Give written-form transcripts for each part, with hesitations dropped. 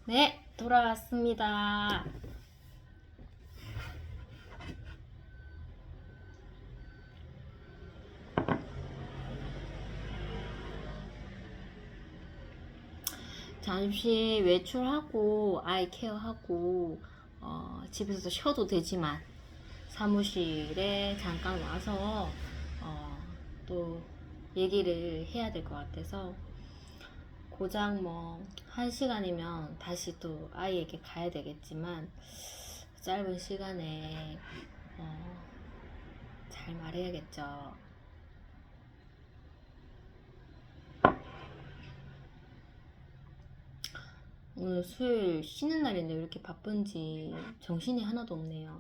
네, 돌아왔습니다. 잠시 외출하고 아이 케어하고 집에서 쉬어도 되지만 사무실에 잠깐 와서 또 얘기를 해야 될 것 같아서 고작 뭐 1시간이면 다시 또 아이에게 가야 되겠지만 짧은 시간에 잘 말해야겠죠. 오늘 수요일 쉬는 날인데 왜 이렇게 바쁜지 정신이 하나도 없네요.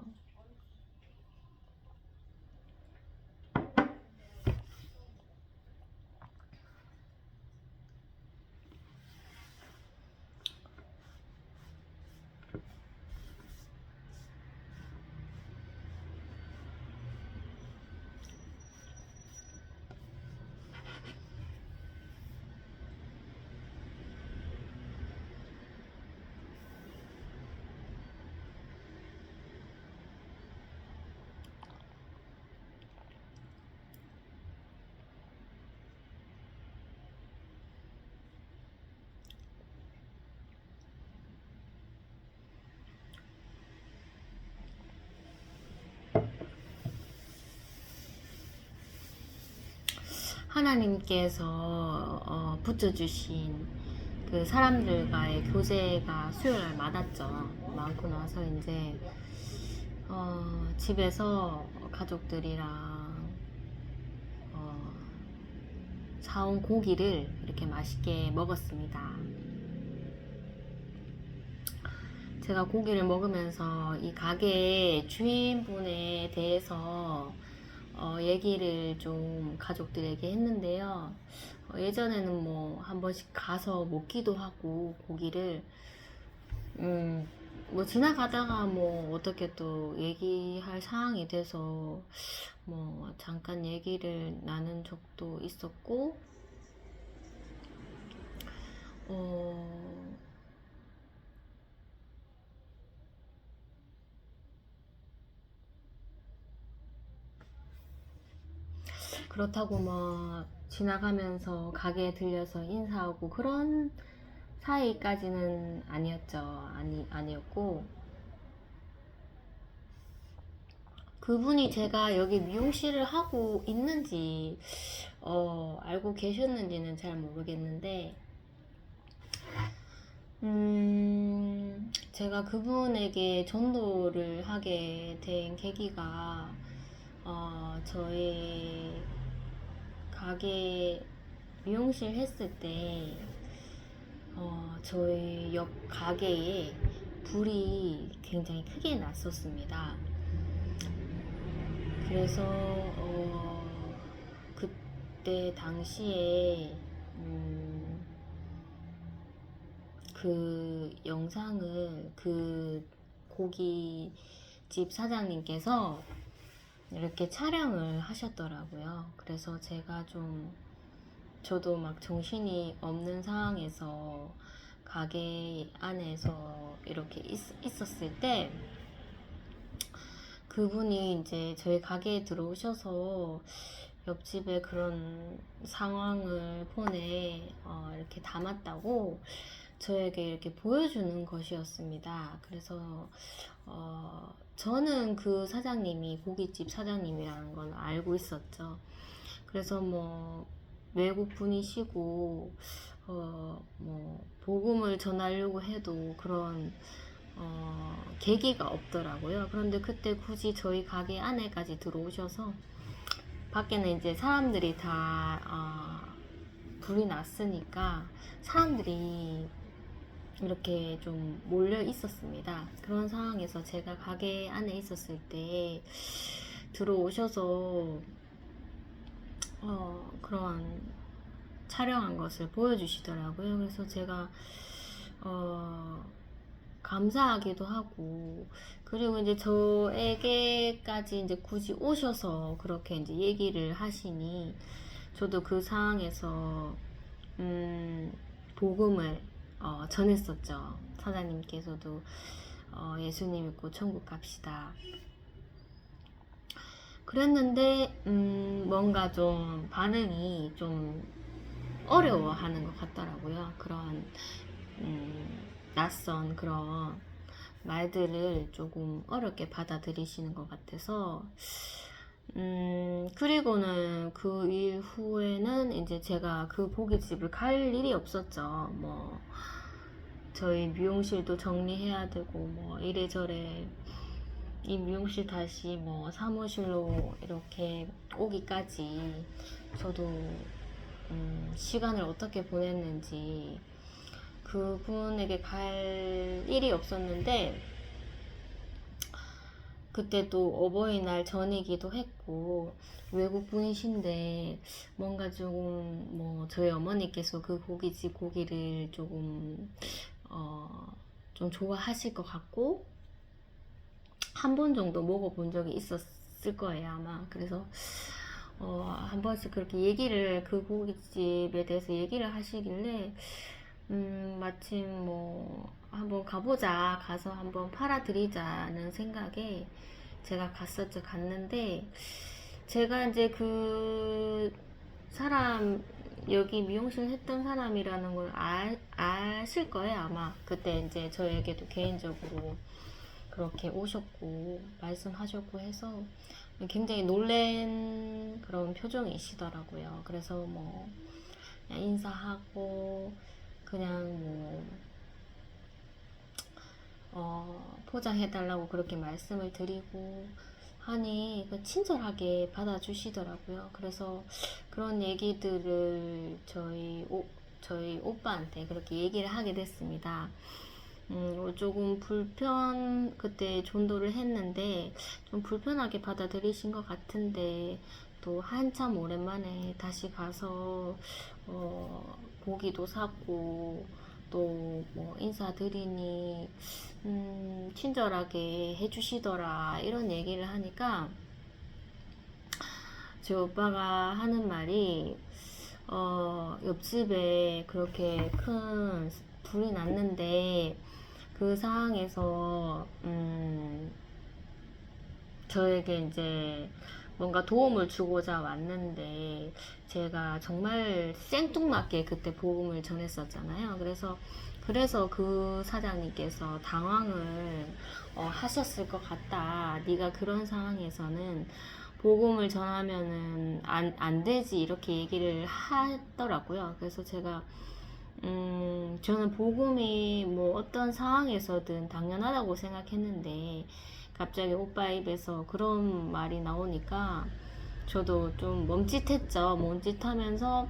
하나님께서 붙여주신 그 사람들과의 교제가 수요일날 많았죠. 많고 나서 이제 집에서 가족들이랑 사온 고기를 이렇게 맛있게 먹었습니다. 제가 고기를 먹으면서 이 가게의 주인분에 대해서 얘기를 좀 가족들에게 했는데요. 예전에는 뭐 한 번씩 가서 먹기도 하고 고기를 뭐 지나가다가 뭐 어떻게 또 얘기할 상황이 돼서 뭐 잠깐 얘기를 나눈 적도 있었고 그렇다고 뭐 지나가면서 가게에 들려서 인사하고 그런 사이까지는 아니었죠. 아니었고 그분이 제가 여기 미용실을 하고 있는지 알고 계셨는지는 잘 모르겠는데 제가 그분에게 전도를 하게 된 계기가 저희 가게 미용실 했을 때 저희 옆 가게에 불이 굉장히 크게 났었습니다. 그래서 그때 당시에 그 영상을 그 고깃집 사장님께서 이렇게 촬영을 하셨더라고요. 그래서 제가 저도 막 정신이 없는 상황에서 가게 안에서 이렇게 있었을 때 그분이 이제 저희 가게에 들어오셔서 옆집에 그런 상황을 폰에 이렇게 담았다고 저에게 이렇게 보여주는 것이었습니다. 그래서 저는 그 사장님이 고깃집 사장님이라는 건 알고 있었죠. 그래서 뭐 외국 분이시고 뭐 복음을 전하려고 해도 그런 계기가 없더라고요. 그런데 그때 굳이 저희 가게 안에까지 들어오셔서 밖에는 이제 사람들이 다 불이 났으니까 사람들이 이렇게 좀 몰려 있었습니다. 그런 상황에서 제가 가게 안에 있었을 때 들어오셔서 그런 촬영한 것을 보여주시더라고요. 그래서 제가 감사하기도 하고, 그리고 이제 저에게까지 이제 굳이 오셔서 그렇게 이제 얘기를 하시니 저도 그 상황에서 복음을 전했었죠. 사장님께서도 예수님 믿고 천국 갑시다. 그랬는데 뭔가 좀 반응이 좀 어려워하는 것 같더라고요. 그런 낯선 그런 말들을 조금 어렵게 받아들이시는 것 같아서 그리고는 그 이후에는 이제 제가 그 고깃집을 갈 일이 없었죠. 뭐 저희 미용실도 정리해야 되고 뭐 이래저래 이 미용실 다시 뭐 사무실로 이렇게 오기까지 저도 시간을 어떻게 보냈는지 그분에게 갈 일이 없었는데 그때 또 어버이날 전이기도 했고 외국 분이신데 뭔가 조금 뭐 저희 어머니께서 그 고깃집 고기를 조금 좀 좋아하실 것 같고 한 번 정도 먹어본 적이 있었을 거예요 아마. 그래서 한 번씩 그렇게 얘기를 그 고깃집에 대해서 얘기를 하시길래 마침 뭐 한번 가보자, 가서 한번 팔아드리자는 생각에 제가 갔었죠. 갔는데 제가 이제 그 사람 여기 미용실 했던 사람이라는 걸 아실 거예요 아마. 그때 이제 저에게도 개인적으로 그렇게 오셨고 말씀하셨고 해서 굉장히 놀란 그런 표정이시더라고요. 그래서 뭐 그냥 인사하고 그냥 뭐 포장해달라고 그렇게 말씀을 드리고 하니 친절하게 받아주시더라고요. 그래서 그런 얘기들을 저희 오빠한테 그렇게 얘기를 하게 됐습니다. 조금 그때 전도를 했는데 좀 불편하게 받아들이신 것 같은데 또 한참 오랜만에 다시 가서 고기도 사고 또 뭐 인사드리니 친절하게 해주시더라 이런 얘기를 하니까 제 오빠가 하는 말이 옆집에 그렇게 큰 불이 났는데 그 상황에서 저에게 이제 뭔가 도움을 주고자 왔는데 제가 정말 생뚱맞게 그때 복음을 전했었잖아요. 그래서 그 사장님께서 당황을 하셨을 것 같다. 네가 그런 상황에서는 복음을 전하면은 안 되지 이렇게 얘기를 하더라고요. 그래서 제가 저는 복음이 뭐 어떤 상황에서든 당연하다고 생각했는데 갑자기 오빠 입에서 그런 말이 나오니까 저도 좀 멈칫했죠. 멈칫하면서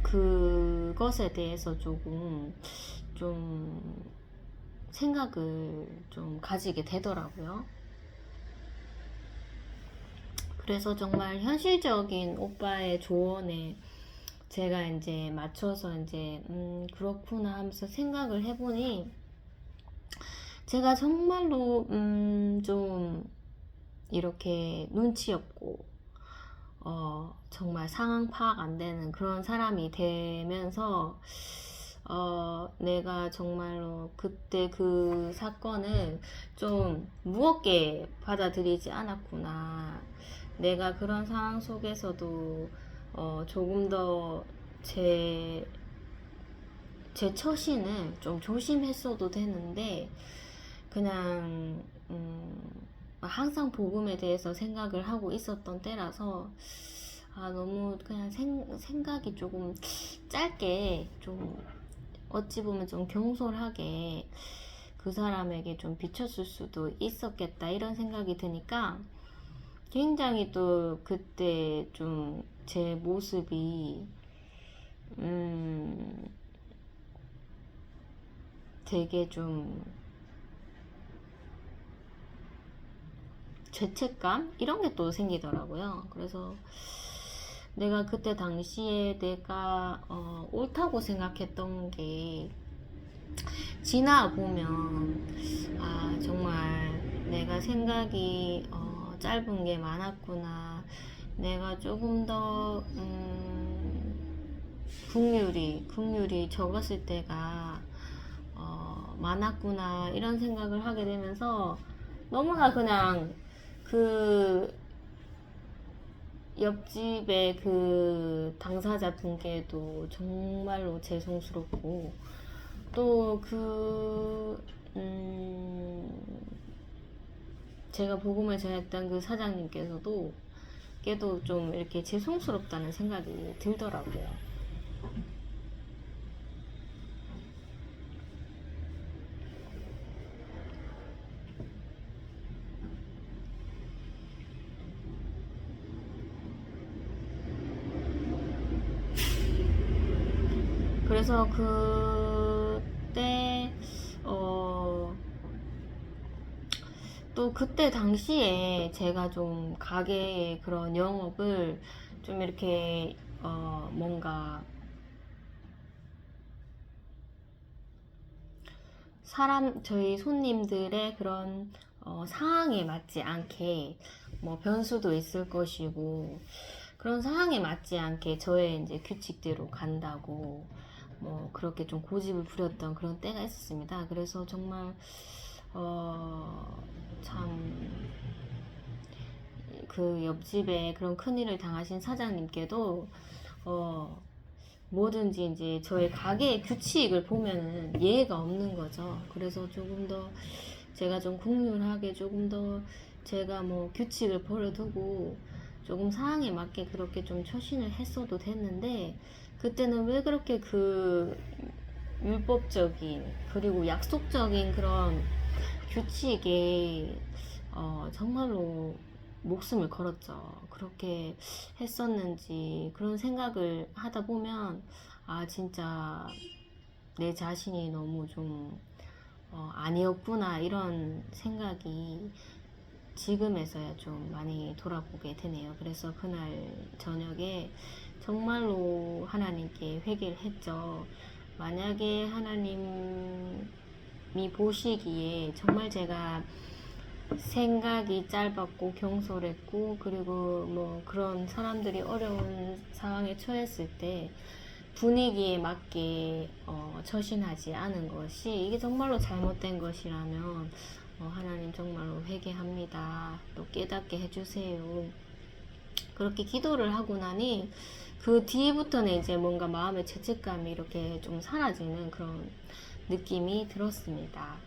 그것에 대해서 조금 좀 생각을 좀 가지게 되더라고요. 그래서 정말 현실적인 오빠의 조언에 제가 이제 맞춰서 이제 그렇구나 하면서 생각을 해보니 제가 정말로 좀 이렇게 눈치 없고 정말 상황 파악 안 되는 그런 사람이 되면서 내가 정말로 그때 그 사건을 좀 무겁게 받아들이지 않았구나. 내가 그런 상황 속에서도 조금 더 제 처신을 좀 조심했어도 되는데 그냥 항상 복음에 대해서 생각을 하고 있었던 때라서 너무 그냥 생각이 조금 짧게 좀 어찌 보면 좀 경솔하게 그 사람에게 좀 비쳤을 수도 있었겠다 이런 생각이 드니까 굉장히 또 그때 좀 제 모습이 되게 좀 죄책감 이런 게 또 생기더라고요. 그래서 내가 그때 당시에 내가 옳다고 생각했던 게 지나 보면 정말 내가 생각이 짧은 게 많았구나. 내가 조금 더 국률이 적었을 때가 많았구나 이런 생각을 하게 되면서 너무나 그냥 그 옆집의 그 당사자 분께도 정말로 죄송스럽고 또 제가 복음을 전했던 그 사장님께서도 걔도 좀 이렇게 죄송스럽다는 생각이 들더라고요. 그래서 그때 또 그때 당시에 제가 좀 가게의 그런 영업을 좀 이렇게 뭔가 저희 손님들의 그런 상황에 맞지 않게 뭐 변수도 있을 것이고 그런 상황에 맞지 않게 저의 이제 규칙대로 간다고 뭐 그렇게 좀 고집을 부렸던 그런 때가 있었습니다. 그래서 정말 참 그 옆집에 그런 큰일을 당하신 사장님께도 뭐든지 이제 저의 가게의 규칙을 보면은 예의가 없는 거죠. 그래서 조금 더 제가 좀 국률하게 조금 더 제가 뭐 규칙을 버려두고 조금 상황에 맞게 그렇게 좀 처신을 했어도 됐는데 그때는 왜 그렇게 그 율법적인 그리고 약속적인 그런 규칙에 정말로 목숨을 걸었죠. 그렇게 했었는지 그런 생각을 하다 보면 아 진짜 내 자신이 너무 좀 아니었구나 이런 생각이 지금에서야 좀 많이 돌아보게 되네요. 그래서 그날 저녁에 정말로 하나님께 회개를 했죠. 만약에 하나님이 보시기에 정말 제가 생각이 짧았고 경솔했고 그리고 뭐 그런 사람들이 어려운 상황에 처했을 때 분위기에 맞게 처신하지 않은 것이 이게 정말로 잘못된 것이라면 하나님 정말로 회개합니다. 또 깨닫게 해주세요. 그렇게 기도를 하고 나니 그 뒤부터는 이제 뭔가 마음의 죄책감이 이렇게 좀 사라지는 그런 느낌이 들었습니다.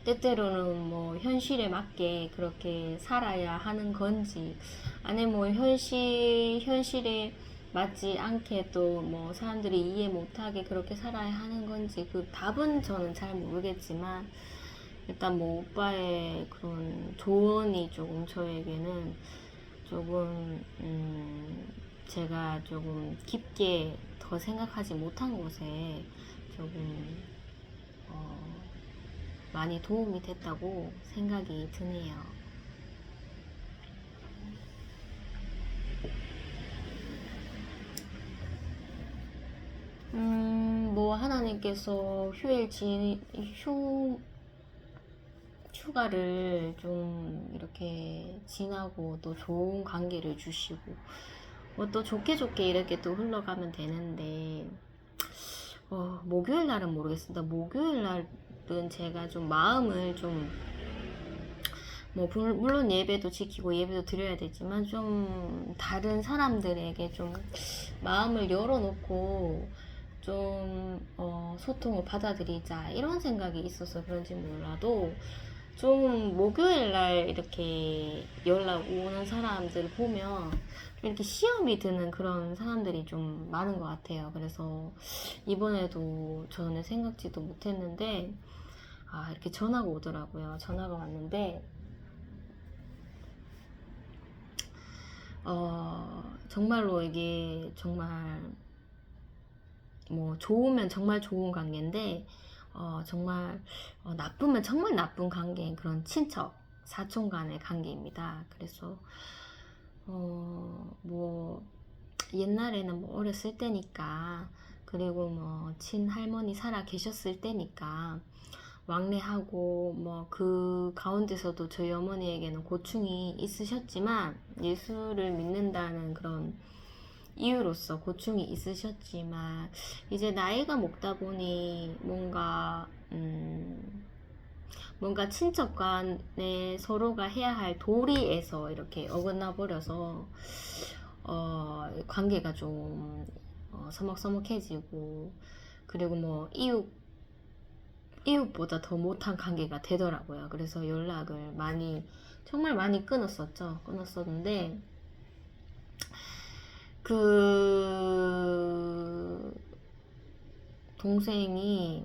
때때로는 뭐 현실에 맞게 그렇게 살아야 하는 건지 아니면 뭐 현실에 맞지 않게 또 뭐 사람들이 이해 못하게 그렇게 살아야 하는 건지 그 답은 저는 잘 모르겠지만 일단 뭐 오빠의 그런 조언이 조금 저에게는 조금 제가 조금 깊게 더 생각하지 못한 곳에 조금 많이 도움이 됐다고 생각이 드네요. 뭐 하나님께서 휴가를 좀 이렇게 지나고 또 좋은 관계를 주시고 뭐 또 좋게 이렇게 또 흘러가면 되는데 목요일 날은 모르겠습니다. 목요일 날은 제가 좀 마음을 좀 뭐 물론 예배도 지키고 예배도 드려야 되지만 좀 다른 사람들에게 좀 마음을 열어놓고 좀 소통을 받아들이자 이런 생각이 있어서 그런지 몰라도 좀 목요일 날 이렇게 연락 오는 사람들을 보면 이렇게 시험이 드는 그런 사람들이 좀 많은 것 같아요. 그래서 이번에도 저는 생각지도 못했는데 이렇게 전화가 오더라고요. 전화가 왔는데 정말로 이게 정말 뭐 좋으면 정말 좋은 관계인데 정말 나쁘면 정말 나쁜 관계인 그런 친척 사촌 간의 관계입니다. 그래서 뭐 옛날에는 뭐 어렸을 때니까 그리고 뭐 친할머니 살아 계셨을 때니까 왕래하고 뭐 그 가운데서도 저희 어머니에게는 고충이 있으셨지만 예수를 믿는다는 그런 이유로서 고충이 있으셨지만 이제 나이가 먹다 보니 뭔가 친척 간에 서로가 해야 할 도리에서 이렇게 어긋나 버려서 관계가 좀 서먹서먹해지고, 그리고 뭐 이웃보다 더 못한 관계가 되더라고요. 그래서 연락을 정말 많이 끊었었는데, 그 동생이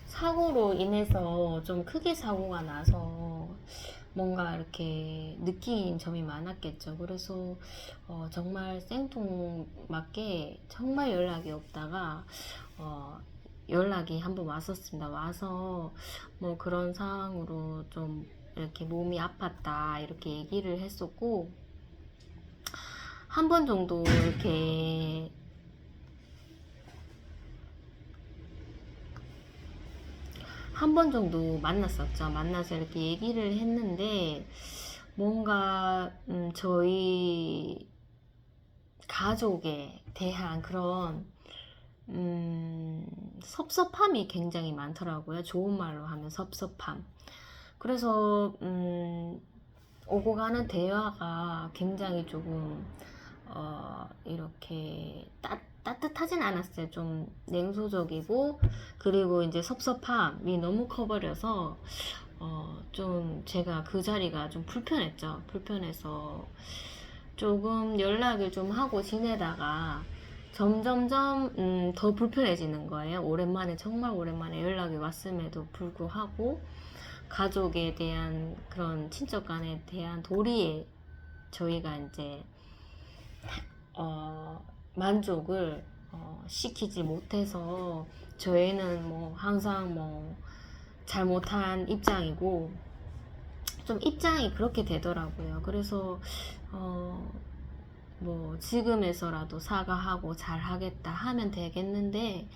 사고로 인해서 좀 크게 사고가 나서 뭔가 이렇게 느낀 점이 많았겠죠. 그래서 정말 생뚱맞게 정말 연락이 없다가 연락이 한번 왔었습니다. 와서 뭐 그런 상황으로 좀 이렇게 몸이 아팠다 이렇게 얘기를 했었고, 한 번 정도 이렇게 한 번 정도 만났었죠. 만나서 이렇게 얘기를 했는데 뭔가 저희 가족에 대한 그런 섭섭함이 굉장히 많더라고요. 좋은 말로 하면 섭섭함. 그래서 오고 가는 대화가 굉장히 조금 이렇게 따뜻하진 않았어요. 좀 냉소적이고, 그리고 이제 섭섭함이 너무 커버려서 좀 제가 그 자리가 좀 불편했죠. 불편해서 조금 연락을 좀 하고 지내다가 점점점 더 불편해지는 거예요. 정말 오랜만에 연락이 왔음에도 불구하고 가족에 대한 그런 친척 간에 대한 도리에 저희가 이제 만족을 시키지 못해서 저희는 뭐 항상 뭐 잘못한 입장이고 좀 입장이 그렇게 되더라고요. 그래서 뭐 지금에서라도 사과하고 잘하겠다 하면 되겠는데,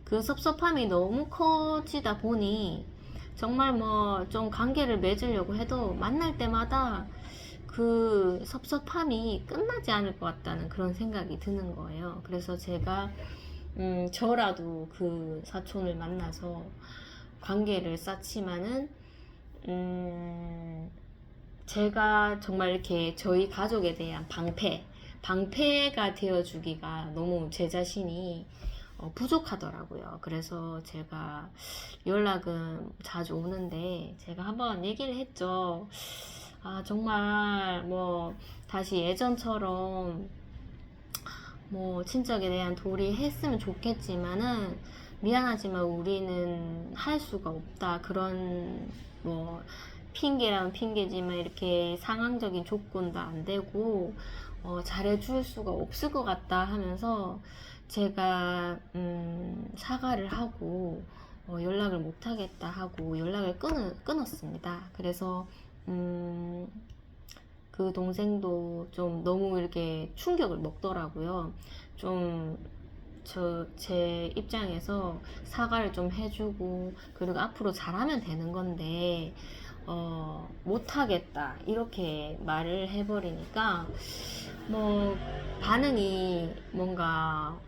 그 섭섭함이 너무 커지다 보니 정말 뭐 좀 관계를 맺으려고 해도 만날 때마다 그 섭섭함이 끝나지 않을 것 같다는 그런 생각이 드는 거예요. 그래서 제가 저라도 그 사촌을 만나서 관계를 쌓지만은 제가 정말 이렇게 저희 가족에 대한 방패가 되어주기가 너무 제 자신이 부족하더라고요. 그래서 제가 연락은 자주 오는데 제가 한번 얘기를 했죠. 정말 뭐 다시 예전처럼 뭐 친척에 대한 도리 했으면 좋겠지만은 미안하지만 우리는 할 수가 없다. 그런 뭐 핑계라면 핑계지만 이렇게 상황적인 조건도 안 되고 잘해줄 수가 없을 것 같다 하면서 제가 사과를 하고 연락을 못 하겠다 하고 연락을 끊었습니다. 그래서 그 동생도 좀 너무 이렇게 충격을 먹더라고요. 좀 제 입장에서 사과를 좀 해주고, 그리고 앞으로 잘하면 되는 건데 못하겠다 이렇게 말을 해버리니까 뭐 반응이 뭔가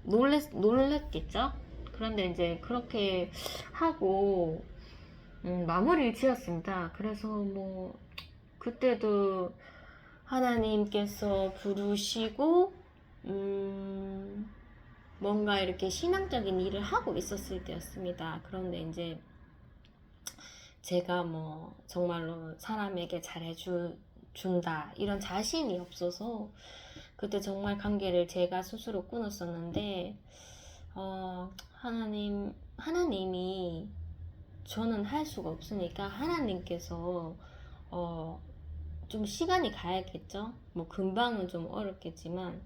놀랬겠죠. 그런데 이제 그렇게 하고 마무리를 지었습니다. 그래서 뭐 그때도 하나님께서 부르시고 뭔가 이렇게 신앙적인 일을 하고 있었을 때였습니다. 그런데 이제 제가 뭐 정말로 사람에게 잘해준다 이런 자신이 없어서 그때 정말 관계를 제가 스스로 끊었었는데 하나님이 저는 할 수가 없으니까 하나님께서 좀 시간이 가야겠죠. 뭐 금방은 좀 어렵겠지만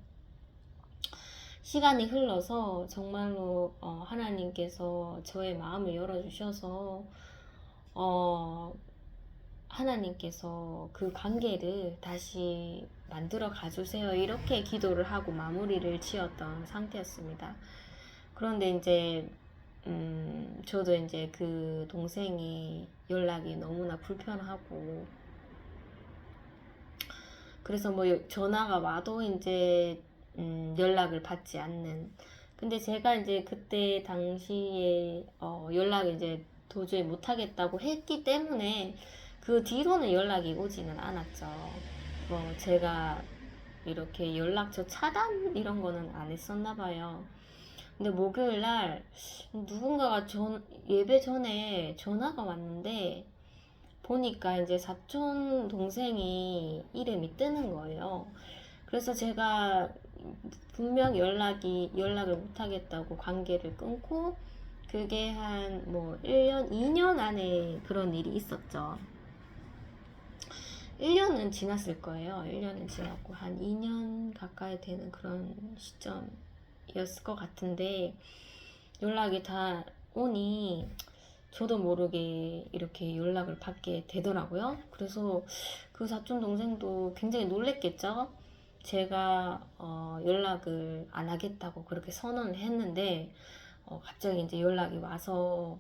시간이 흘러서 정말로 하나님께서 저의 마음을 열어주셔서 어, 하나님께서 그 관계를 다시 만들어 가주세요. 이렇게 기도를 하고 마무리를 지었던 상태였습니다. 그런데 이제 저도 이제 그 동생이 연락이 너무나 불편하고, 그래서 뭐 전화가 와도 이제 연락을 받지 않는. 근데 제가 이제 그때 당시에 연락을 이제 도저히 못하겠다고 했기 때문에 그 뒤로는 연락이 오지는 않았죠. 뭐 제가 이렇게 연락처 차단 이런 거는 안 했었나 봐요. 근데 목요일 날 누군가가 예배 전에 전화가 왔는데 보니까 이제 사촌 동생이 이름이 뜨는 거예요. 그래서 제가 분명 연락을 못 하겠다고 관계를 끊고, 그게 한 뭐 1년, 2년 안에 그런 일이 있었죠. 1년은 지났을 거예요. 1년은 지났고 한 2년 가까이 되는 그런 시점이었을 것 같은데, 연락이 다 오니 저도 모르게 이렇게 연락을 받게 되더라고요. 그래서 그 사촌 동생도 굉장히 놀랬겠죠. 제가 연락을 안 하겠다고 그렇게 선언을 했는데 갑자기 이제 연락이 와서,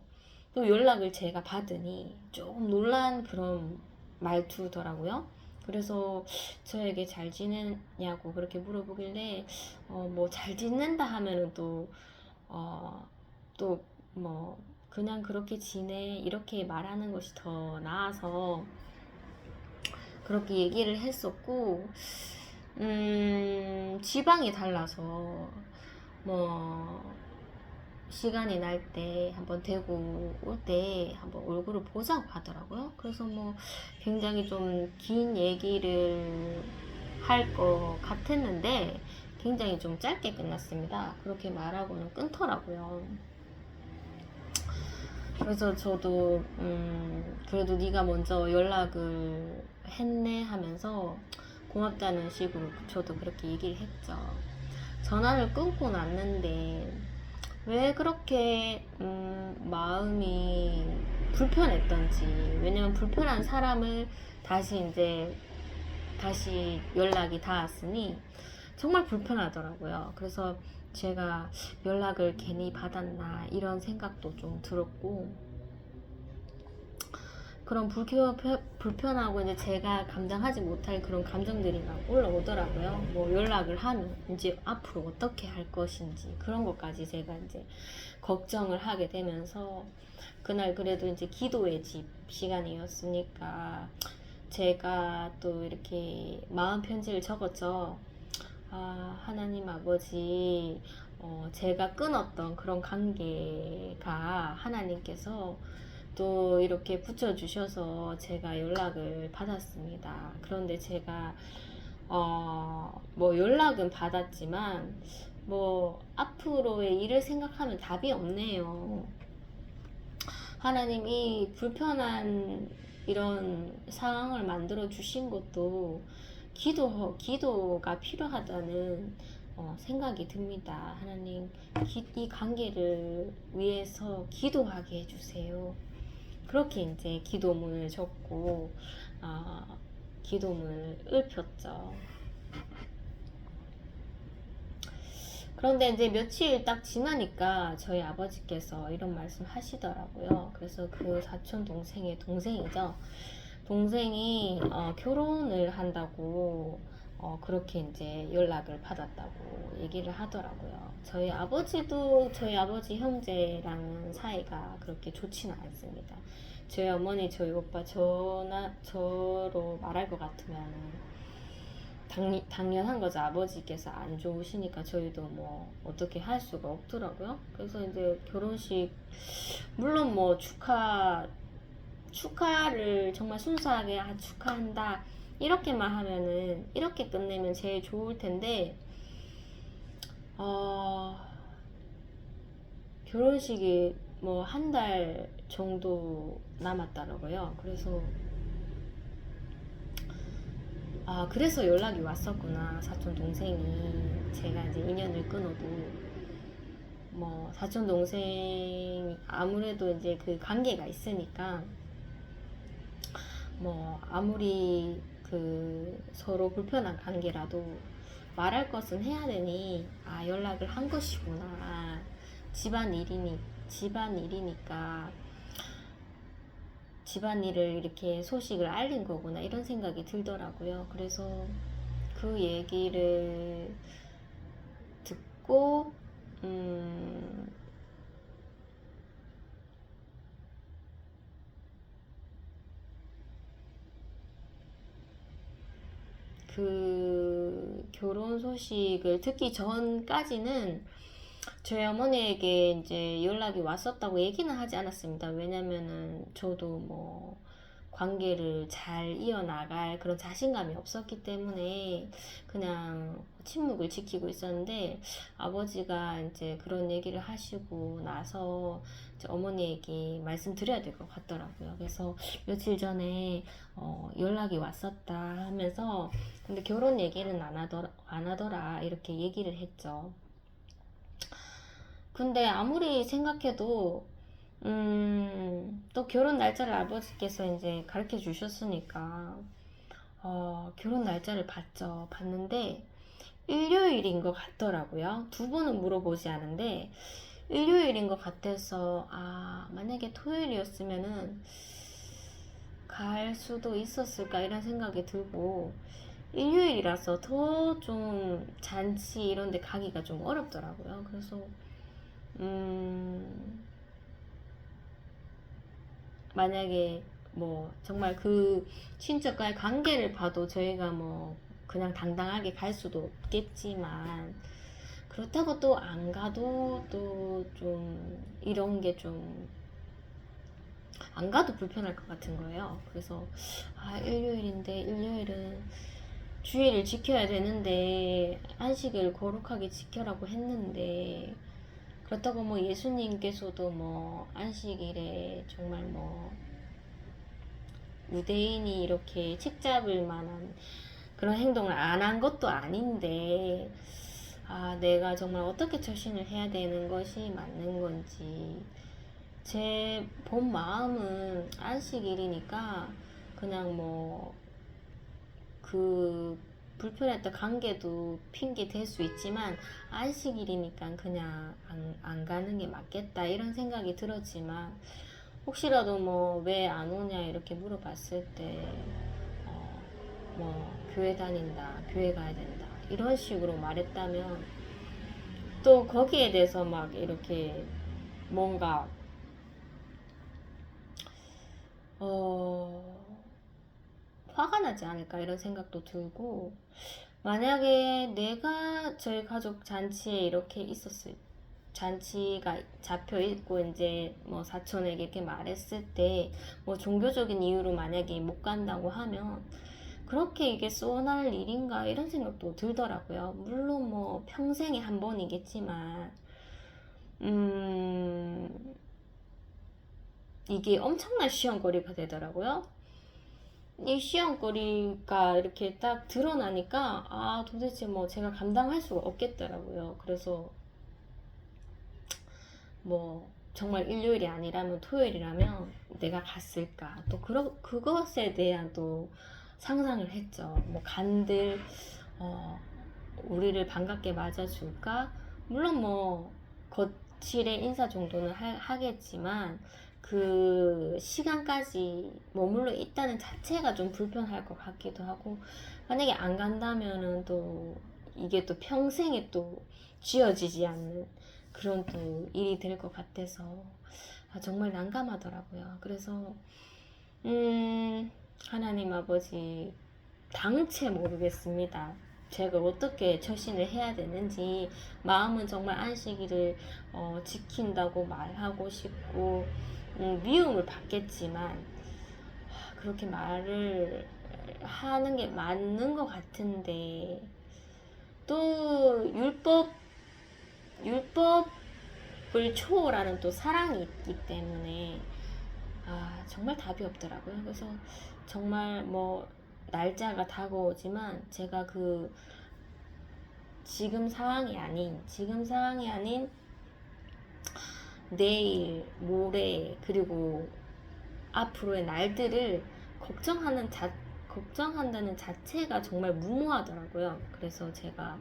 또 연락을 제가 받으니 조금 놀란 그런 말투더라고요. 그래서 저에게 잘 지내냐고 그렇게 물어보길래 뭐 잘 지낸다 하면은 또 뭐 그냥 그렇게 지내 이렇게 말하는 것이 더 나아서 그렇게 얘기를 했었고, 지방이 달라서 뭐 시간이 날 때 한번 대구 올 때 한번 얼굴을 보자고 하더라고요. 그래서 뭐 굉장히 좀 긴 얘기를 할 것 같았는데 굉장히 좀 짧게 끝났습니다. 그렇게 말하고는 끊더라고요. 그래서 저도 그래도 네가 먼저 연락을 했네 하면서 고맙다는 식으로 저도 그렇게 얘기를 했죠. 전화를 끊고 났는데 왜 그렇게 마음이 불편했던지. 왜냐면 불편한 사람을 다시 연락이 닿았으니 정말 불편하더라고요. 그래서 제가 연락을 괜히 받았나 이런 생각도 좀 들었고, 그런 불편하고 이제 제가 감당하지 못할 그런 감정들이 막 올라오더라고요. 뭐 연락을 하면 이제 앞으로 어떻게 할 것인지 그런 것까지 제가 이제 걱정을 하게 되면서, 그날 그래도 이제 기도의 집 시간이었으니까 제가 또 이렇게 마음 편지를 적었죠. 하나님 아버지, 제가 끊었던 그런 관계가 하나님께서 또 이렇게 붙여주셔서 제가 연락을 받았습니다. 그런데 제가 뭐 연락은 받았지만 뭐 앞으로의 일을 생각하면 답이 없네요. 하나님이 불편한 이런 상황을 만들어 주신 것도 기도가 필요하다는 생각이 듭니다. 하나님, 이 관계를 위해서 기도하게 해주세요. 그렇게 이제 기도문을 적고 기도문을 읊혔죠. 그런데 이제 며칠 딱 지나니까 저희 아버지께서 이런 말씀 하시더라고요. 그래서 그 사촌 동생의 동생이죠. 동생이 결혼을 한다고 그렇게 이제 연락을 받았다고 얘기를 하더라고요. 저희 아버지도 저희 아버지 형제랑은 사이가 그렇게 좋지는 않습니다. 저희 어머니, 저희 오빠 저로 말할 것 같으면은 당연한 거죠. 아버지께서 안 좋으시니까 저희도 뭐 어떻게 할 수가 없더라고요. 그래서 이제 결혼식, 물론 뭐 축하를 정말 순수하게 축하한다 이렇게만 하면은, 이렇게 끝내면 제일 좋을 텐데 결혼식이 뭐 한 달 정도 남았더라고요. 그래서 그래서 연락이 왔었구나. 사촌 동생이 제가 이제 인연을 끊어도 뭐 사촌 동생 아무래도 이제 그 관계가 있으니까 뭐 아무리 그 서로 불편한 관계라도 말할 것은 해야 되니 연락을 한 것이구나. 집안일이니까 집안일을 이렇게 소식을 알린 거구나 이런 생각이 들더라고요. 그래서 그 얘기를 듣고 그 결혼 소식을 듣기 전까지는 저희 어머니에게 이제 연락이 왔었다고 얘기는 하지 않았습니다. 왜냐면은 저도 뭐 관계를 잘 이어나갈 그런 자신감이 없었기 때문에 그냥 침묵을 지키고 있었는데, 아버지가 이제 그런 얘기를 하시고 나서 이제 어머니에게 말씀드려야 될 것 같더라고요. 그래서 며칠 전에 연락이 왔었다 하면서, 근데 결혼 얘기는 안 하더라 이렇게 얘기를 했죠. 근데 아무리 생각해도 또 결혼 날짜를 아버지께서 이제 가르쳐 주셨으니까 결혼 날짜를 봤는데 일요일인 것 같더라고요. 두 번은 물어보지 않은데 일요일인 것 같아서 만약에 토요일이었으면은 갈 수도 있었을까 이런 생각이 들고, 일요일이라서 더 좀 잔치 이런 데 가기가 좀 어렵더라고요. 그래서 만약에 뭐 정말 그 친척과의 관계를 봐도 저희가 뭐 그냥 당당하게 갈 수도 없겠지만, 그렇다고 또 안 가도 또 좀 이런 게 좀 안 가도 불편할 것 같은 거예요. 그래서 일요일인데 일요일은 주의를 지켜야 되는데 안식을 거룩하게 지켜라고 했는데, 그렇다고 뭐 예수님께서도 뭐 안식일에 정말 뭐 유대인이 이렇게 책 잡을 만한 그런 행동을 안 한 것도 아닌데, 내가 정말 어떻게 처신을 해야 되는 것이 맞는 건지, 제 본 마음은 안식일이니까 그냥 뭐 그 불편했던 관계도 핑계 댈 수 있지만 안식일이니까 그냥 안 가는 게 맞겠다 이런 생각이 들었지만, 혹시라도 뭐 왜 안 오냐 이렇게 물어봤을 때 뭐 교회 다닌다, 교회 가야 된다 이런 식으로 말했다면, 또 거기에 대해서 막 이렇게 뭔가 화가 나지 않을까 이런 생각도 들고, 만약에 내가 저희 가족 잔치에 이렇게 잔치가 잡혀 있고 이제 뭐 사촌에게 이렇게 말했을 때 뭐 종교적인 이유로 만약에 못 간다고 하면 그렇게 이게 쏘날 일인가 이런 생각도 들더라고요. 물론 뭐 평생에 한 번이겠지만 이게 엄청난 시험거리가 되더라고요. 이 시험거리가 이렇게 딱 드러나니까 도대체 뭐 제가 감당할 수가 없겠더라고요. 그래서 뭐 정말 일요일이 아니라면 토요일이라면 내가 갔을까, 또 그것에 대한 또 상상을 했죠. 뭐 간들 우리를 반갑게 맞아줄까? 물론 뭐 거칠의 인사 정도는 하겠지만 그 시간까지 머물러 있다는 자체가 좀 불편할 것 같기도 하고, 만약에 안 간다면은 또 이게 또 평생에 또 지워지지 않는 그런 또 일이 될 것 같아서 정말 난감하더라고요. 그래서 하나님 아버지, 당체 모르겠습니다. 제가 어떻게 처신을 해야 되는지. 마음은 정말 안식일을 지킨다고 말하고 싶고 미움을 받겠지만 그렇게 말을 하는 게 맞는 것 같은데, 또 율법을 초월하는 또 사랑이 있기 때문에 정말 답이 없더라고요. 그래서 정말 뭐 날짜가 다가오지만 제가 그 지금 상황이 아닌 내일, 모레, 그리고 앞으로의 날들을 걱정한다는 자체가 정말 무모하더라고요. 그래서 제가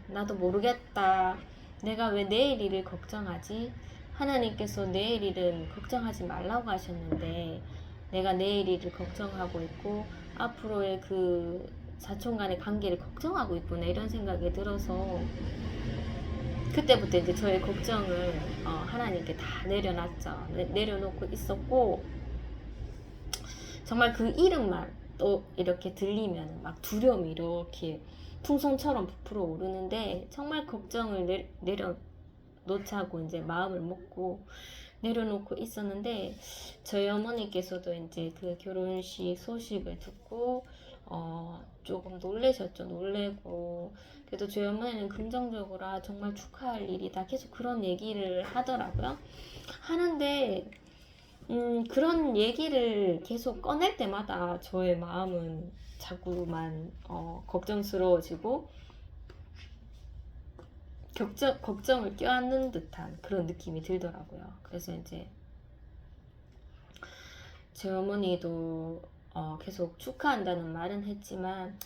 나도 모르겠다. 내가 왜 내일 일을 걱정하지? 하나님께서 내일 일은 걱정하지 말라고 하셨는데 내가 내일 일을 걱정하고 있고 앞으로의 그 사촌 간의 관계를 걱정하고 있구나, 이런 생각이 들어서 그때부터 이제 저의 걱정을 하나님께 다 내려놓고 있었고, 정말 그 이름만 또 이렇게 들리면 막 두려움이 이렇게 풍선처럼 부풀어 오르는데, 정말 걱정을 내려놓자고 이제 마음을 먹고 내려놓고 있었는데, 저희 어머니께서도 이제 그 결혼식 소식을 듣고 조금 놀라셨죠. 놀래고, 그래도 저희 어머니는 긍정적으로 정말 축하할 일이다, 계속 그런 얘기를 하더라고요. 하는데 그런 얘기를 계속 꺼낼 때마다 저의 마음은 자꾸만 걱정스러워지고 걱정을 껴안는 듯한 그런 느낌이 들더라고요. 그래서 이제 제 어머니도 계속 축하한다는 말은 했지만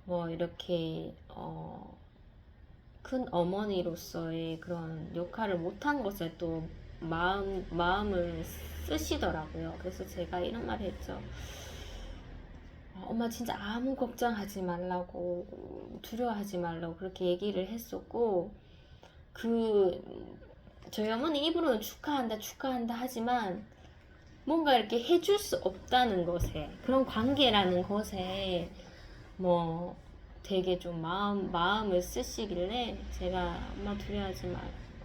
뭐 이렇게 큰 어머니로서의 그런 역할을 못한 것에 또 마음을 쓰시더라고요. 그래서 제가 이런 말 했죠. 엄마 진짜 아무 걱정하지 말라고, 두려워하지 말라고 그렇게 얘기를 했었고, 저희 어머니 입으로는 축하한다 하지만 뭔가 이렇게 해줄 수 없다는 것에, 그런 관계라는 것에 뭐 되게 좀 마음을 쓰시길래 제가 엄마 두려워하지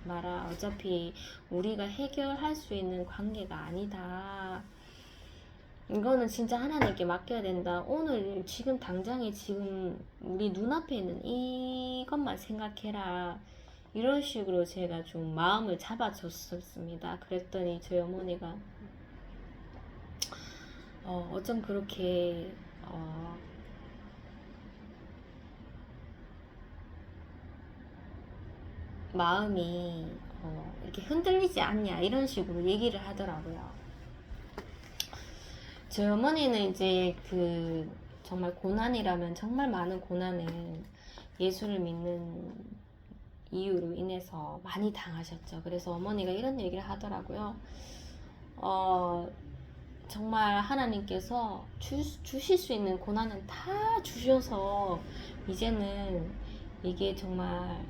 마라. 어차피 우리가 해결할 수 있는 관계가 아니다. 이거는 진짜 하나님께 맡겨야 된다. 오늘 지금 당장에 지금 우리 눈앞에 있는 이것만 생각해라. 이런 식으로 제가 좀 마음을 잡아줬었습니다. 그랬더니 저희 어머니가 어쩜 그렇게 마음이 이렇게 흔들리지 않냐, 이런 식으로 얘기를 하더라고요. 저희 어머니는 이제 그 정말 고난이라면 정말 많은 고난을 예수를 믿는 이유로 인해서 많이 당하셨죠. 그래서 어머니가 이런 얘기를 하더라고요. 정말 하나님께서 주실 수 있는 고난은 다 주셔서 이제는 이게 정말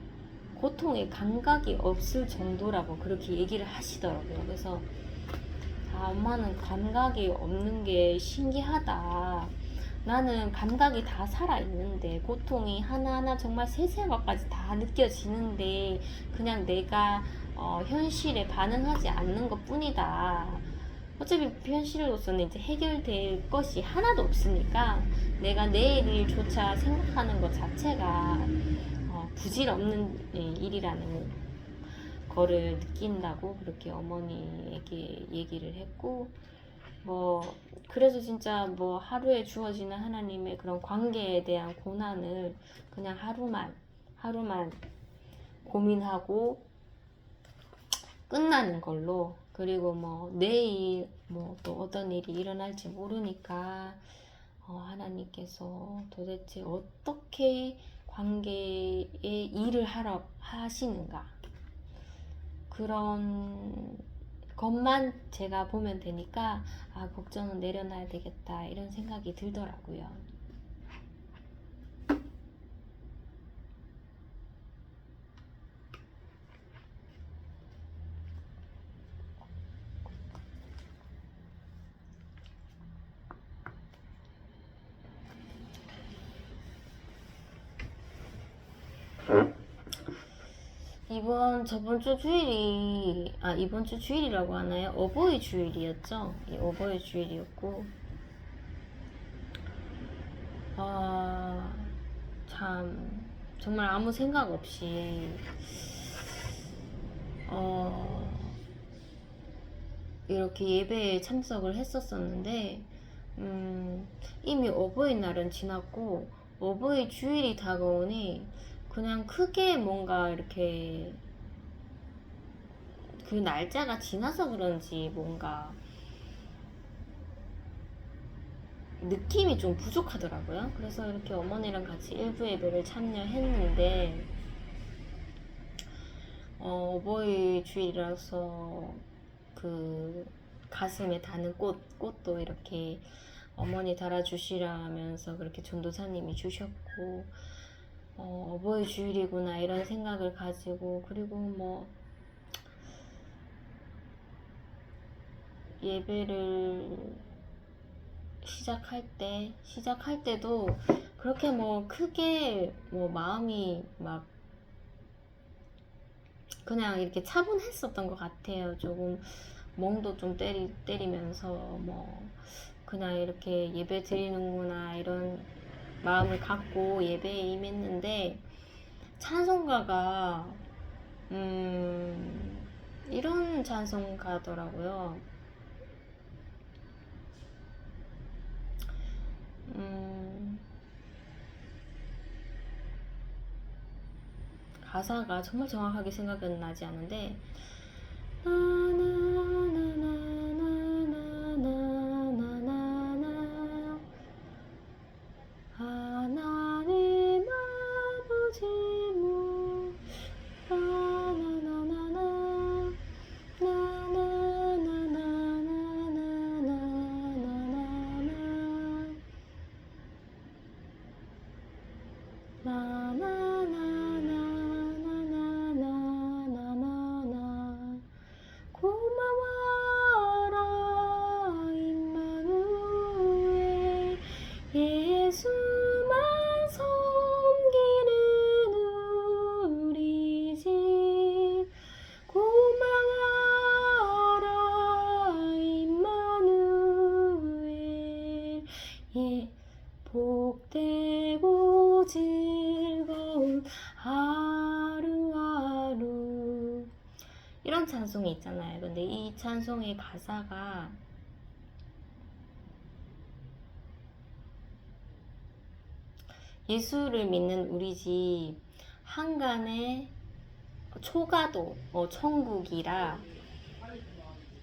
고통의 감각이 없을 정도라고 그렇게 얘기를 하시더라고요. 그래서 엄마는 감각이 없는 게 신기하다. 나는 감각이 다 살아있는데, 고통이 하나하나 정말 세세한 것까지 다 느껴지는데 그냥 내가 현실에 반응하지 않는 것 뿐이다. 어차피 현실로서는 이제 해결될 것이 하나도 없으니까 내가 내일조차 생각하는 것 자체가 부질없는 일이라는 거를 느낀다고 그렇게 어머니에게 얘기를 했고, 뭐 그래서 진짜 뭐 하루에 주어지는 하나님의 그런 관계에 대한 고난을 그냥 하루만 고민하고 끝나는 걸로, 그리고 뭐 내일 뭐 또 어떤 일이 일어날지 모르니까 하나님께서 도대체 어떻게 관계에 일을 하시는가, 그런 것만 제가 보면 되니까 걱정은 내려놔야 되겠다, 이런 생각이 들더라고요. 이번 주 주일이라고 하나요? 어버이 주일이었죠? 어버이 주일이었고, 참 정말 아무 생각 없이 이렇게 예배에 참석을 했었었는데 이미 어버이날은 지났고 어버이 주일이 다가오니 그냥 크게 뭔가 이렇게 그 날짜가 지나서 그런지 뭔가 느낌이 좀 부족하더라고요. 그래서 이렇게 어머니랑 같이 일부 예배를 참여했는데 어버이 주일이라서 그 가슴에 다는 꽃도 이렇게 어머니 달아주시라면서 그렇게 전도사님이 주셨고 어버이 주일이구나 이런 생각을 가지고, 그리고 뭐 예배를 시작할 때도 그렇게 뭐 크게 뭐 마음이 막 그냥 이렇게 차분했었던 것 같아요. 조금 멍도 좀 때리면서 뭐 그냥 이렇게 예배 드리는구나 이런 마음을 갖고 예배에 임했는데, 찬송가가 이런 찬송가더라고요. 가사가 정말 정확하게 생각은 나지 않은데 하나님 아버지 고마워라 임마누엘 예수만 섬기는 우리 집 고마워라 임마누엘 예 복되고 즐거운 하루하루 이런 찬송이 있잖아요. 근데 이 찬송의 가사가 예수를 믿는 우리 집 한간에 초가도 천국이라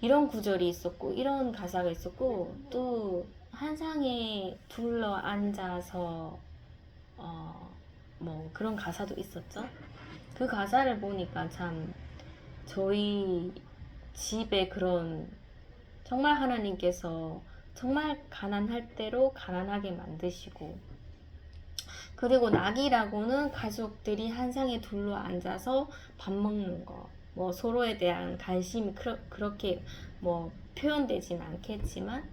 이런 구절이 있었고 이런 가사가 있었고, 또 한상에 둘러 앉아서 뭐 그런 가사도 있었죠. 그 가사를 보니까 참 저희 집에 그런 정말 하나님께서 정말 가난할 대로 가난하게 만드시고, 그리고 낙이라고는 가족들이 한 상에 둘러 앉아서 밥 먹는 거, 뭐 서로에 대한 관심이 그렇게 뭐 표현되진 않겠지만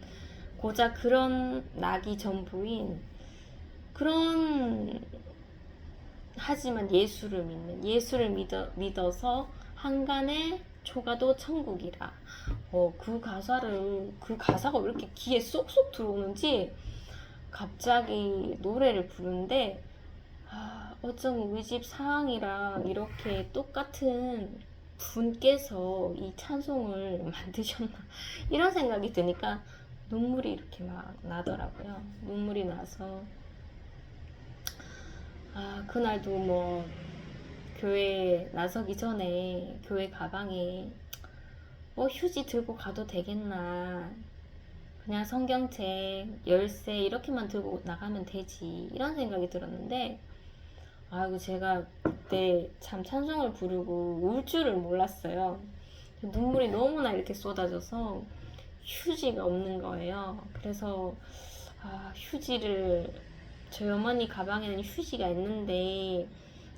고작 그런 낙이 전부인 그런, 하지만 예수를 믿어서 한간에 초가도 천국이라. 그 가사가 왜 이렇게 귀에 쏙쏙 들어오는지 갑자기 노래를 부르는데, 어쩜 우리 집 상황이랑 이렇게 똑같은 분께서 이 찬송을 만드셨나 이런 생각이 드니까 눈물이 이렇게 막 나더라고요. 눈물이 나서 그날도 뭐 교회 나서기 전에 교회 가방에 휴지 들고 가도 되겠나, 그냥 성경책, 열쇠 이렇게만 들고 나가면 되지 이런 생각이 들었는데, 제가 그때 참 찬송을 부르고 울 줄을 몰랐어요. 눈물이 너무나 이렇게 쏟아져서 휴지가 없는 거예요. 그래서 휴지를, 저희 어머니 가방에는 휴지가 있는데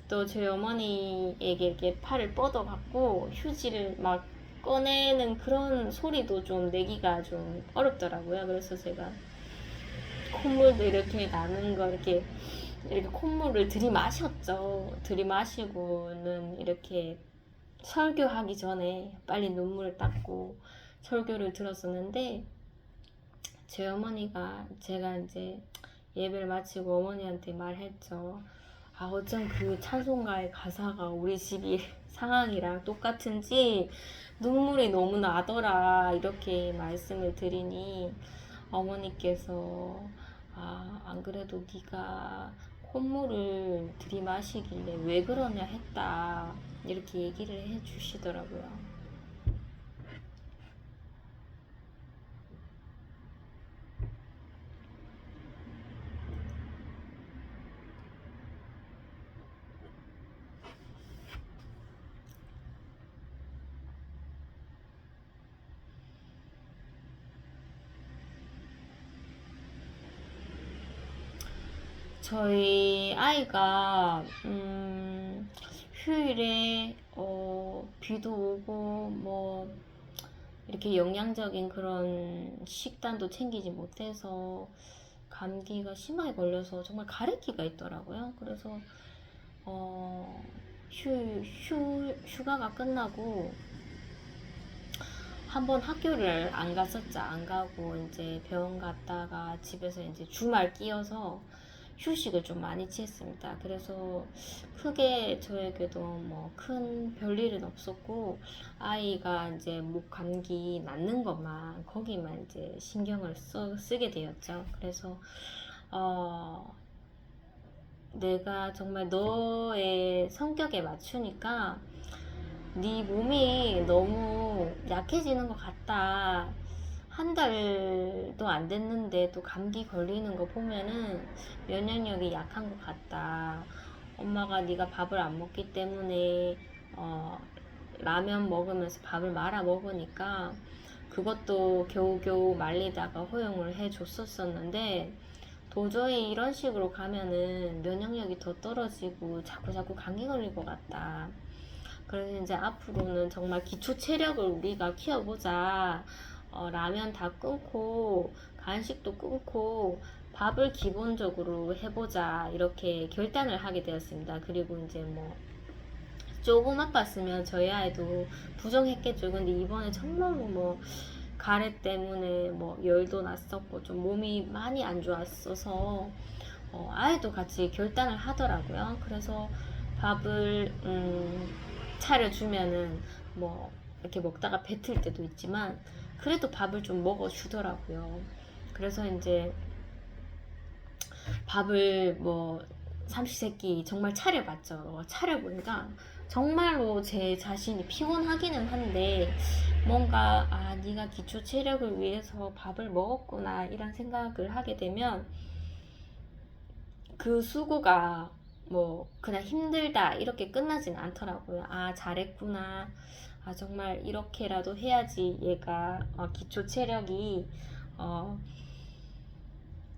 또 저희 어머니에게 이렇게 팔을 뻗어갖고 휴지를 막 꺼내는 그런 소리도 좀 내기가 좀 어렵더라고요. 그래서 제가 콧물도 이렇게 나는 거 이렇게 콧물을 들이마셨죠. 들이마시고는 이렇게 설교하기 전에 빨리 눈물을 닦고 설교를 들었었는데, 제 어머니가, 제가 이제 예배를 마치고 어머니한테 말했죠. 어쩜 그 찬송가의 가사가 우리 집이 상황이랑 똑같은지 눈물이 너무 나더라 이렇게 말씀을 드리니 어머니께서 안 그래도 네가 콧물을 들이마시길래 왜 그러냐 했다 이렇게 얘기를 해 주시더라고요. 저희 아이가 휴일에 비도 오고 뭐 이렇게 영양적인 그런 식단도 챙기지 못해서 감기가 심하게 걸려서 정말 가래끼가 있더라고요. 그래서 휴가가 끝나고 한번 학교를 안 갔었죠. 안 가고 이제 병원 갔다가 집에서 이제 주말 끼어서 휴식을 좀 많이 취했습니다. 그래서 크게 저에게도 뭐 큰 별일은 없었고 아이가 이제 목 감기 낫는 것만 거기만 이제 신경을 쓰게 되었죠. 그래서 내가 정말 너의 성격에 맞추니까 네 몸이 너무 약해지는 것 같다. 한 달도 안 됐는데 또 감기 걸리는 거 보면은 면역력이 약한 것 같다. 엄마가 네가 밥을 안 먹기 때문에 라면 먹으면서 밥을 말아 먹으니까 그것도 겨우겨우 말리다가 허용을 해 줬었었는데 도저히 이런 식으로 가면은 면역력이 더 떨어지고 자꾸 감기 걸릴 것 같다. 그래서 이제 앞으로는 정말 기초 체력을 우리가 키워보자. 라면 다 끊고 간식도 끊고 밥을 기본적으로 해보자 이렇게 결단을 하게 되었습니다. 그리고 이제 뭐 조금 아팠으면 저희 아이도 부정했겠죠. 근데 이번에 정말로 뭐 가래 때문에 뭐 열도 났었고 좀 몸이 많이 안 좋았어서 아이도 같이 결단을 하더라고요. 그래서 밥을 차려주면은 뭐 이렇게 먹다가 뱉을 때도 있지만 그래도 밥을 좀 먹어주더라고요. 그래서 이제 밥을 뭐 삼시세끼 정말 차려봤죠. 차려보니까 정말로 제 자신이 피곤하기는 한데 뭔가 네가 기초 체력을 위해서 밥을 먹었구나 이런 생각을 하게 되면 그 수고가 뭐 그냥 힘들다 이렇게 끝나진 않더라고요. 잘했구나. 정말 이렇게라도 해야지 얘가 기초 체력이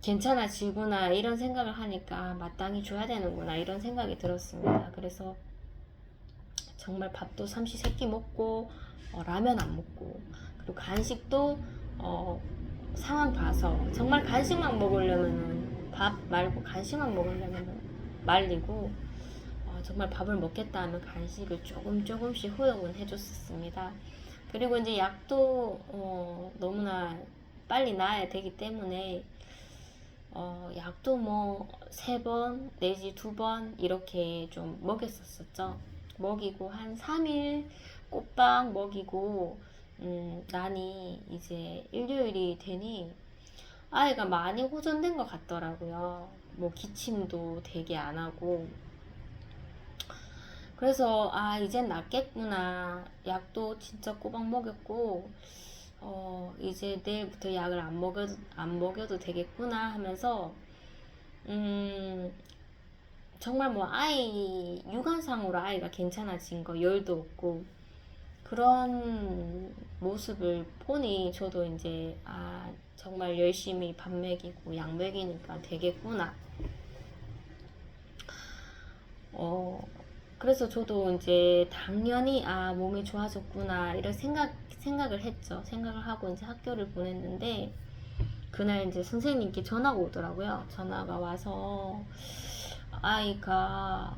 괜찮아지구나 이런 생각을 하니까 마땅히 줘야 되는구나 이런 생각이 들었습니다. 그래서 정말 밥도 삼시세끼 먹고 라면 안 먹고 그리고 간식도 상황 봐서 정말 간식만 먹으려면은 밥 말고 간식만 먹으려면은 말리고 정말 밥을 먹겠다 하면 간식을 조금씩 허용은 해줬었습니다. 그리고 이제 약도 너무나 빨리 나아야 되기 때문에 약도 뭐 3번 내지 2번 이렇게 좀 먹였었죠. 먹이고 한 3일 꼬박 먹이고 나니 이제 일요일이 되니 아이가 많이 호전된 것 같더라고요. 뭐 기침도 되게 안 하고 그래서 이젠 낫겠구나. 약도 진짜 꼬박 먹였고 이제 내일부터 약을 안 먹여도 되겠구나 하면서 정말 뭐 아이 육안상으로 아이가 괜찮아진 거 열도 없고 그런 모습을 보니 저도 이제 정말 열심히 밥 먹이고 약 먹이니까 되겠구나. 그래서 저도 이제 당연히 몸이 좋아졌구나 이런 생각을 했죠. 생각을 하고 이제 학교를 보냈는데 그날 이제 선생님께 전화가 오더라고요. 전화가 와서 아이가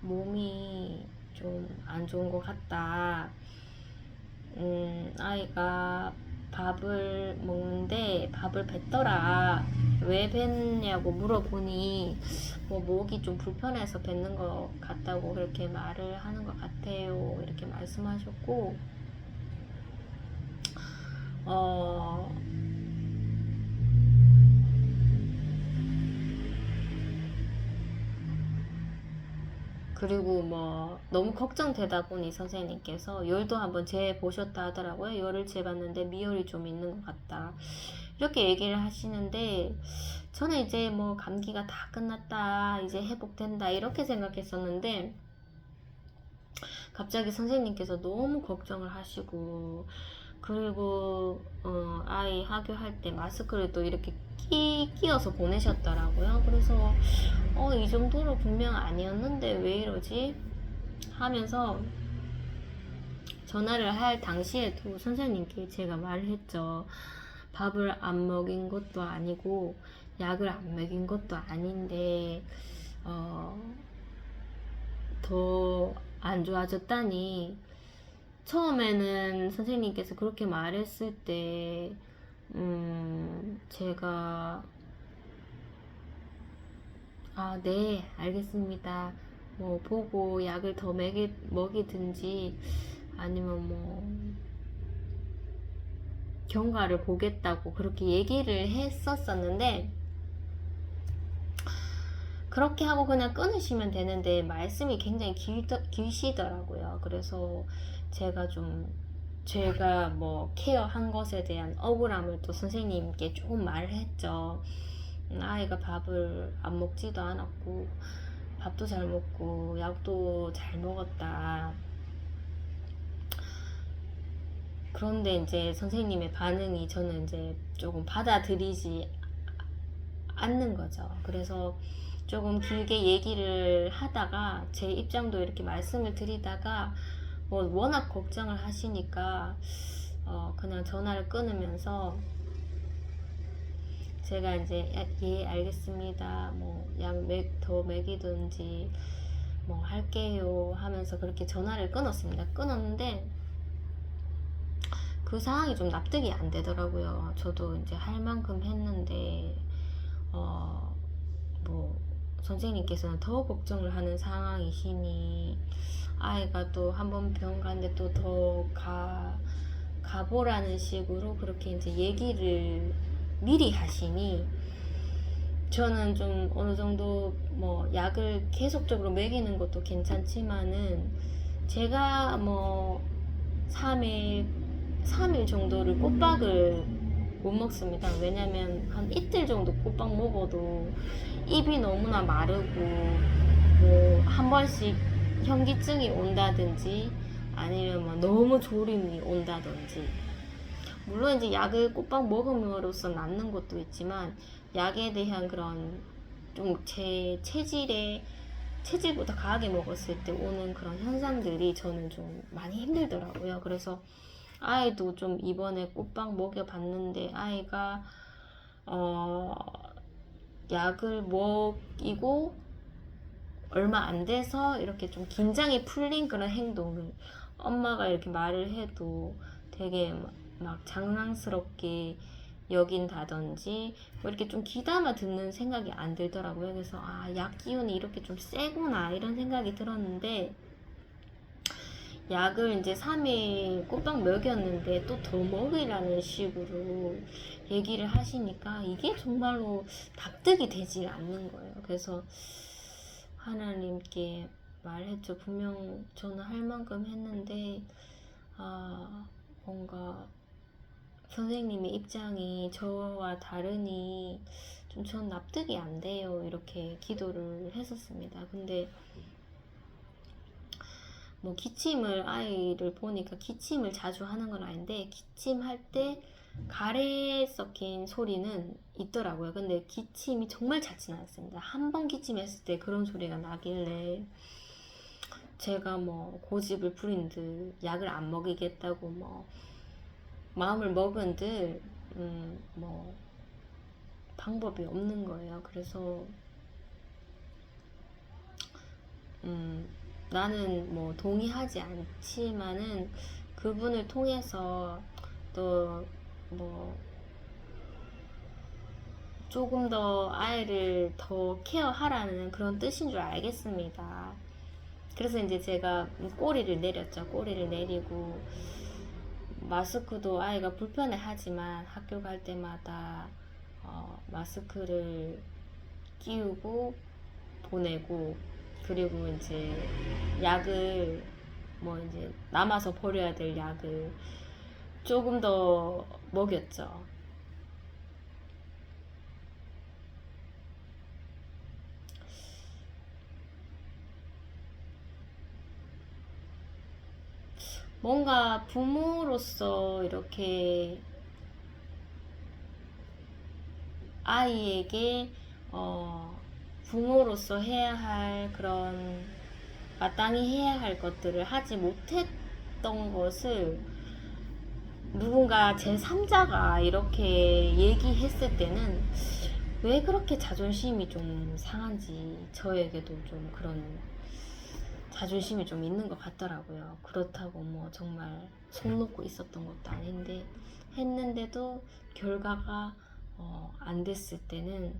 몸이 좀 안 좋은 것 같다. 아이가 밥을 먹는데 밥을 뱉더라. 왜 뱉냐고 물어보니 뭐 목이 좀 불편해서 뱉는 것 같다고 그렇게 말을 하는 것 같아요. 이렇게 말씀하셨고 그리고 뭐 너무 걱정되다 보니 선생님께서 열도 한번 재보셨다 하더라고요. 열을 재봤는데 미열이 좀 있는 것 같다. 이렇게 얘기를 하시는데 저는 이제 뭐 감기가 다 끝났다, 이제 회복된다 이렇게 생각했었는데 갑자기 선생님께서 너무 걱정을 하시고 그리고 아이 하교할 때 마스크를 또 이렇게 끼워서 보내셨더라고요. 그래서 이 정도로 분명 아니었는데 왜 이러지? 하면서 전화를 할 당시에도 선생님께 제가 말했죠. 밥을 안 먹인 것도 아니고 약을 안 먹인 것도 아닌데 더 안 좋아졌다니. 처음에는 선생님께서 그렇게 말했을 때 제가 네, 알겠습니다. 뭐 보고 약을 더 먹이든지 아니면 뭐 경과를 보겠다고 그렇게 얘기를 했었었는데 그렇게 하고 그냥 끊으시면 되는데 말씀이 굉장히 길시더라고요. 그래서 제가 뭐 케어한 것에 대한 억울함을 또 선생님께 조금 말을 했죠. 아이가 밥을 안 먹지도 않았고 밥도 잘 먹고 약도 잘 먹었다. 그런데 이제 선생님의 반응이 저는 이제 조금 받아들이지 않는 거죠. 그래서 조금 길게 얘기를 하다가 제 입장도 이렇게 말씀을 드리다가 뭐 워낙 걱정을 하시니까 그냥 전화를 끊으면서 제가 이제 예 알겠습니다 뭐 약 더 먹이든지 뭐 할게요 하면서 그렇게 전화를 끊었습니다. 끊었는데 그 상황이 좀 납득이 안 되더라고요. 저도 이제 할 만큼 했는데 뭐 선생님께서는 더 걱정을 하는 상황이시니 아이가 또 한 번 병원 갔는데 또 더 가보라는 식으로 그렇게 이제 얘기를 미리 하시니 저는 좀 어느 정도 뭐 약을 계속적으로 먹이는 것도 괜찮지만은 제가 뭐 3일 정도를 꼬박을 못 먹습니다. 왜냐면 한 이틀 정도 꼬박 먹어도 입이 너무나 마르고 뭐 한 번씩 현기증이 온다든지 아니면 뭐 너무 졸음이 온다든지 물론 이제 약을 꼬박 먹음으로써 낫는 것도 있지만 약에 대한 그런 좀 제 체질보다 강하게 먹었을 때 오는 그런 현상들이 저는 좀 많이 힘들더라고요. 그래서 아이도 좀 이번에 꼬박 먹여봤는데 아이가 약을 먹이고 얼마 안 돼서 이렇게 좀 긴장이 풀린 그런 행동을 엄마가 이렇게 말을 해도 되게 막 장난스럽게 여긴다든지 뭐 이렇게 좀 귀담아 듣는 생각이 안 들더라고요. 그래서 약 기운이 이렇게 좀 세구나 이런 생각이 들었는데 약을 이제 3일 꼬박 먹였는데 또 더 먹으라는 식으로 얘기를 하시니까 이게 정말로 납득이 되질 않는 거예요. 그래서 하나님께 말했죠. 분명 저는 할 만큼 했는데 뭔가 선생님의 입장이 저와 다르니 좀 전 납득이 안 돼요. 이렇게 기도를 했었습니다. 근데 뭐 기침을 아이를 보니까 기침을 자주 하는 건 아닌데 기침할 때 가래 섞인 소리는 있더라고요. 근데 기침이 정말 잦지는 않습니다. 한 번 기침했을 때 그런 소리가 나길래 제가 뭐 고집을 부린 듯 약을 안 먹이겠다고 뭐 마음을 먹은들 뭐 방법이 없는 거예요. 그래서 나는 뭐 동의하지 않지만은 그분을 통해서 또 뭐 조금 더 아이를 더 케어하라는 그런 뜻인 줄 알겠습니다. 그래서 이제 제가 꼬리를 내렸죠. 꼬리를 내리고 마스크도 아이가 불편해 하지만 학교 갈 때마다 마스크를 끼우고 보내고 그리고 이제 약을 뭐 이제 남아서 버려야 될 약을 조금 더 먹였죠. 뭔가 부모로서 이렇게 아이에게 부모로서 해야 할 그런 마땅히 해야 할 것들을 하지 못했던 것을 누군가 제3자가 이렇게 얘기했을 때는 왜 그렇게 자존심이 좀 상한지 저에게도 좀 그런 자존심이 좀 있는 것 같더라고요. 그렇다고 뭐 정말 손 놓고 있었던 것도 아닌데 했는데도 결과가 안 됐을 때는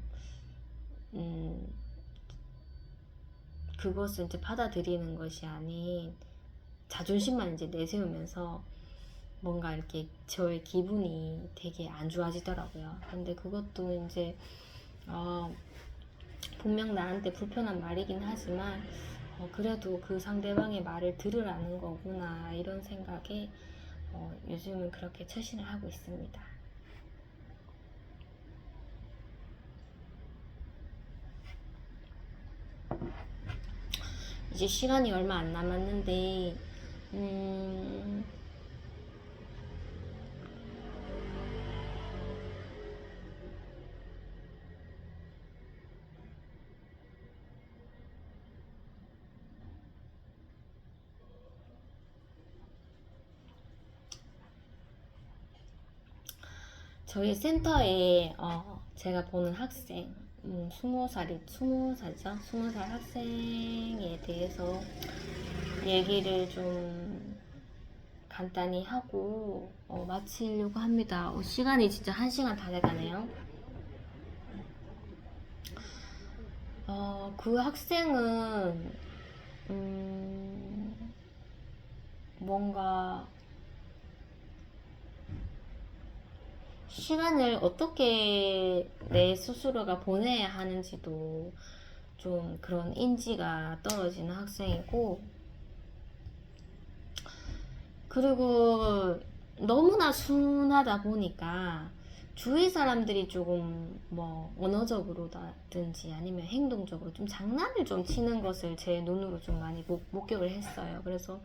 그것을 이제 받아들이는 것이 아닌 자존심만 이제 내세우면서 뭔가 이렇게 저의 기분이 되게 안 좋아지더라고요. 근데 그것도 이제 분명 나한테 불편한 말이긴 하지만 그래도 그 상대방의 말을 들으라는 거구나 이런 생각에 요즘은 그렇게 처신을 하고 있습니다. 이제 시간이 얼마 안 남았는데 저희 센터에 제가 보는 학생 20살이죠. 20살 학생에 대해서 얘기를 좀 간단히 하고 마치려고 합니다. 시간이 진짜 1시간 다 돼가네요. 그 학생은 뭔가 시간을 어떻게 내 스스로가 보내야 하는지도 좀 그런 인지가 떨어지는 학생이고, 그리고 너무나 순하다 보니까 주위 사람들이 조금 뭐 언어적으로든지 아니면 행동적으로 좀 장난을 좀 치는 것을 제 눈으로 좀 많이 목격을 했어요. 그래서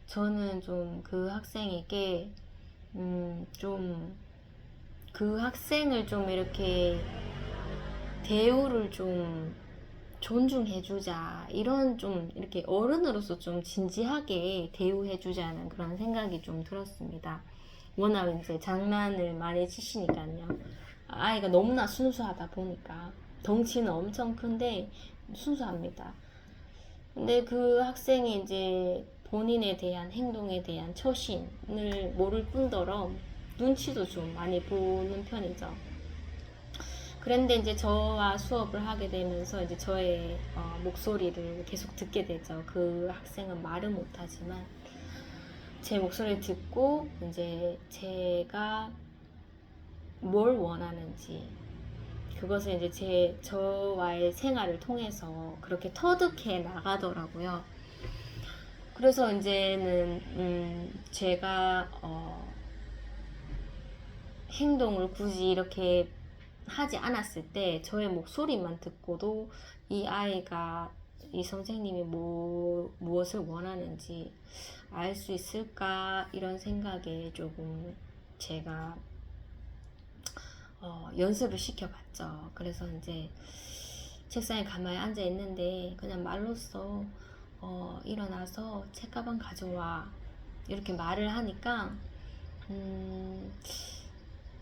저는 좀 그 학생에게 좀 그 학생을 좀 이렇게 대우를 좀 존중해주자, 이런 좀 이렇게 어른으로서 좀 진지하게 대우해주자는 그런 생각이 좀 들었습니다. 워낙 이제 장난을 많이 치시니까요. 아이가 너무나 순수하다 보니까 덩치는 엄청 큰데 순수합니다. 근데 그 학생이 이제 본인에 대한 행동에 대한 처신을 모를 뿐더러 눈치도 좀 많이 보는 편이죠. 그런데 이제 저와 수업을 하게 되면서 이제 저의 목소리를 계속 듣게 되죠. 그 학생은 말은 못하지만 제 목소리를 듣고 이제 제가 뭘 원하는지 그것을 이제 저와의 생활을 통해서 그렇게 터득해 나가더라고요. 그래서 이제는 제가 행동을 굳이 이렇게 하지 않았을 때 저의 목소리만 듣고도 이 아이가 이 선생님이 무엇을 원하는지 알 수 있을까 이런 생각에 조금 제가 연습을 시켜봤죠. 그래서 이제 책상에 가만히 앉아 있는데 그냥 말로써 일어나서 책가방 가져와 이렇게 말을 하니까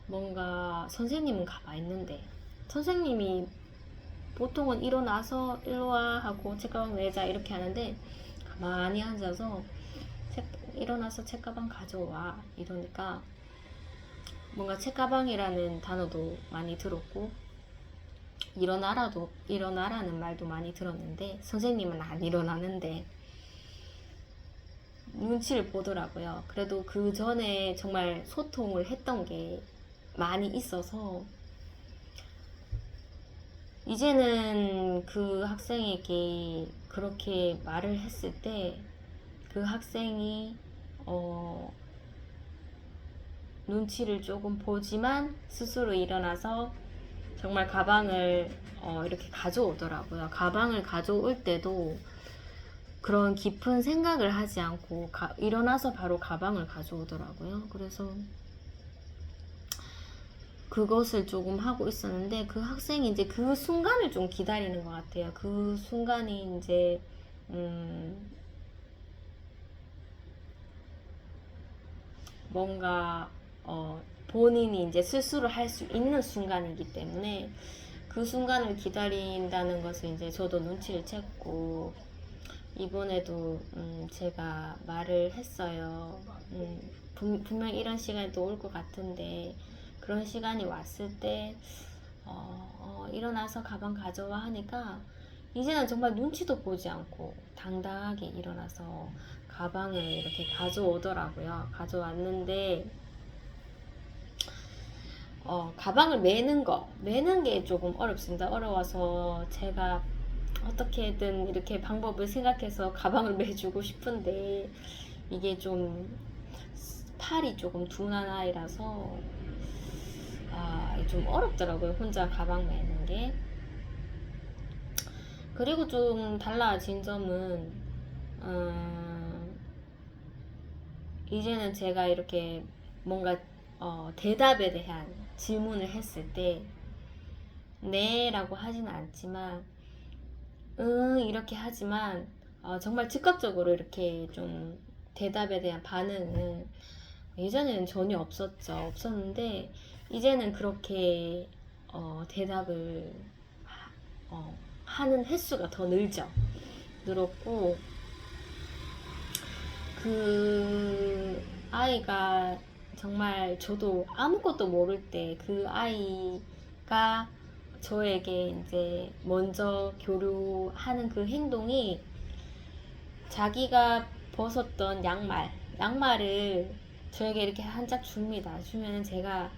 뭔가 선생님은 가만히 있는데 선생님이 보통은 일어나서 일로와 하고 책가방 내자 이렇게 하는데 가만히 앉아서 일어나서 책가방 가져와 이러니까 뭔가 책가방이라는 단어도 많이 들었고 일어나라는 말도 많이 들었는데 선생님은 안 일어나는데 눈치를 보더라고요. 그래도 그 전에 정말 소통을 했던 게 많이 있어서 이제는 그 학생에게 그렇게 말을 했을 때 그 학생이 눈치를 조금 보지만 스스로 일어나서 정말 가방을 이렇게 가져오더라고요. 가방을 가져올 때도 그런 깊은 생각을 하지 않고 일어나서 바로 가방을 가져오더라고요. 그래서 그것을 조금 하고 있었는데 그 학생이 이제 그 순간을 좀 기다리는 것 같아요. 그 순간이 이제 뭔가 본인이 이제 스스로 할 수 있는 순간이기 때문에 그 순간을 기다린다는 것을 이제 저도 눈치를 챘고 이번에도 제가 말을 했어요. 분명 이런 시간이 또 올 것 같은데 그런 시간이 왔을 때 일어나서 가방 가져와 하니까 이제는 정말 눈치도 보지 않고 당당하게 일어나서 가방을 이렇게 가져오더라고요. 가져왔는데 가방을 매는 게 조금 어렵습니다. 어려워서 제가 어떻게든 이렇게 방법을 생각해서 가방을 매주고 싶은데 이게 좀 팔이 조금 둔한 아이라서 좀 어렵더라고요. 혼자 가방 매는 게. 그리고 좀 달라진 점은 이제는 제가 이렇게 뭔가 대답에 대한 질문을 했을 때 네 라고 하지는 않지만 이렇게 하지만 정말 즉각적으로 이렇게 좀 대답에 대한 반응은 예전에는 전혀 없었는데 이제는 그렇게 대답을 하는 횟수가 더 늘었고 그 아이가 정말 저도 아무것도 모를 때 그 아이가 저에게 이제 먼저 교류하는 그 행동이 자기가 벗었던 양말을 저에게 이렇게 한 짝 줍니다. 주면은 제가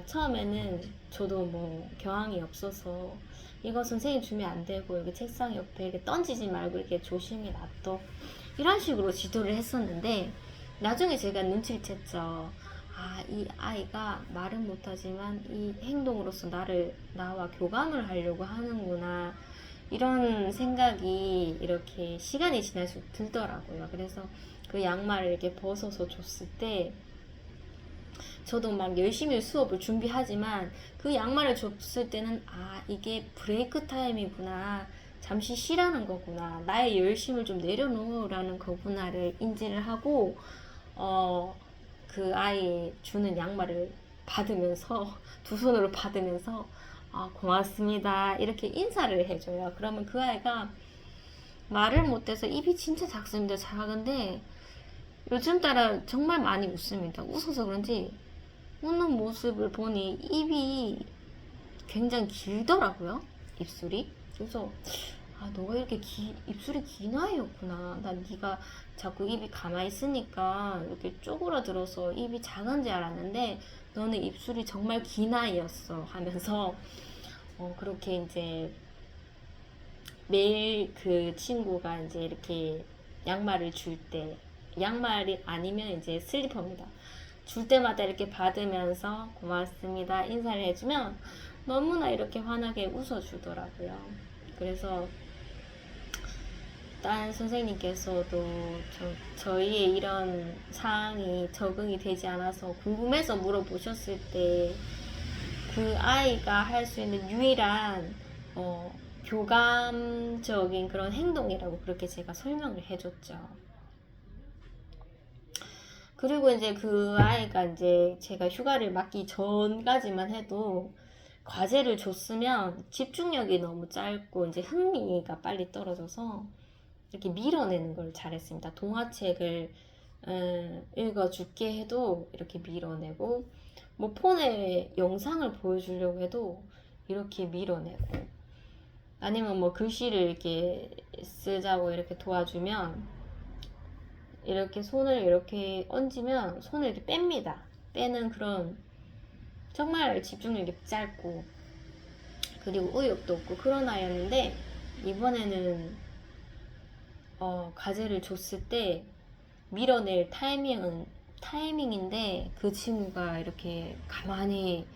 처음에는 저도 뭐 경황이 없어서 이거 선생님 주면 안 되고 여기 책상 옆에 이렇게 던지지 말고 이렇게 조심히 놔둬 이런 식으로 지도를 했었는데 나중에 제가 눈치를 챘죠. 이 아이가 말은 못하지만 이 행동으로서 나와 교감을 하려고 하는구나. 이런 생각이 이렇게 시간이 지날수록 들더라고요. 그래서 그 양말을 이렇게 벗어서 줬을 때 저도 막 열심히 수업을 준비하지만 그 양말을 줬을 때는 이게 브레이크 타임이구나. 잠시 쉬라는 거구나. 나의 열심을 좀 내려놓으라는 거구나를 인지를 하고 그 아이 주는 양말을 받으면서 두 손으로 받으면서 고맙습니다 이렇게 인사를 해줘요. 그러면 그 아이가 말을 못해서 입이 진짜 작습니다. 작은데 요즘 따라 정말 많이 웃습니다. 웃어서 그런지 웃는 모습을 보니 입이 굉장히 길더라고요. 입술이. 그래서 너가 이렇게 입술이 긴 아이였구나. 난 네가 자꾸 입이 가만히 있으니까 이렇게 쪼그라들어서 입이 작은 줄 알았는데 너는 입술이 정말 긴 아이였어 하면서 그렇게 이제 매일 그 친구가 이제 이렇게 양말을 줄 때 양말이 아니면 이제 슬리퍼입니다. 줄 때마다 이렇게 받으면서 고맙습니다 인사를 해주면 너무나 이렇게 환하게 웃어주더라고요. 그래서 딴 선생님께서도 저희의 이런 사항이 적응이 되지 않아서 궁금해서 물어보셨을 때 그 아이가 할 수 있는 유일한 교감적인 그런 행동이라고 그렇게 제가 설명을 해줬죠. 그리고 이제 그 아이가 이제 제가 휴가를 맞기 전까지만 해도 과제를 줬으면 집중력이 너무 짧고 이제 흥미가 빨리 떨어져서 이렇게 밀어내는 걸 잘했습니다. 동화책을 읽어줄게 해도 이렇게 밀어내고 뭐 폰에 영상을 보여주려고 해도 이렇게 밀어내고 아니면 뭐 글씨를 이렇게 쓰자고 이렇게 도와주면 이렇게 손을 이렇게 얹으면 손을 이렇게 뺍니다. 빼는 그런 정말 집중력이 짧고 그리고 의욕도 없고 그런 아이였는데, 이번에는 과제를 줬을 때 밀어낼 타이밍인데 그 친구가 이렇게 가만히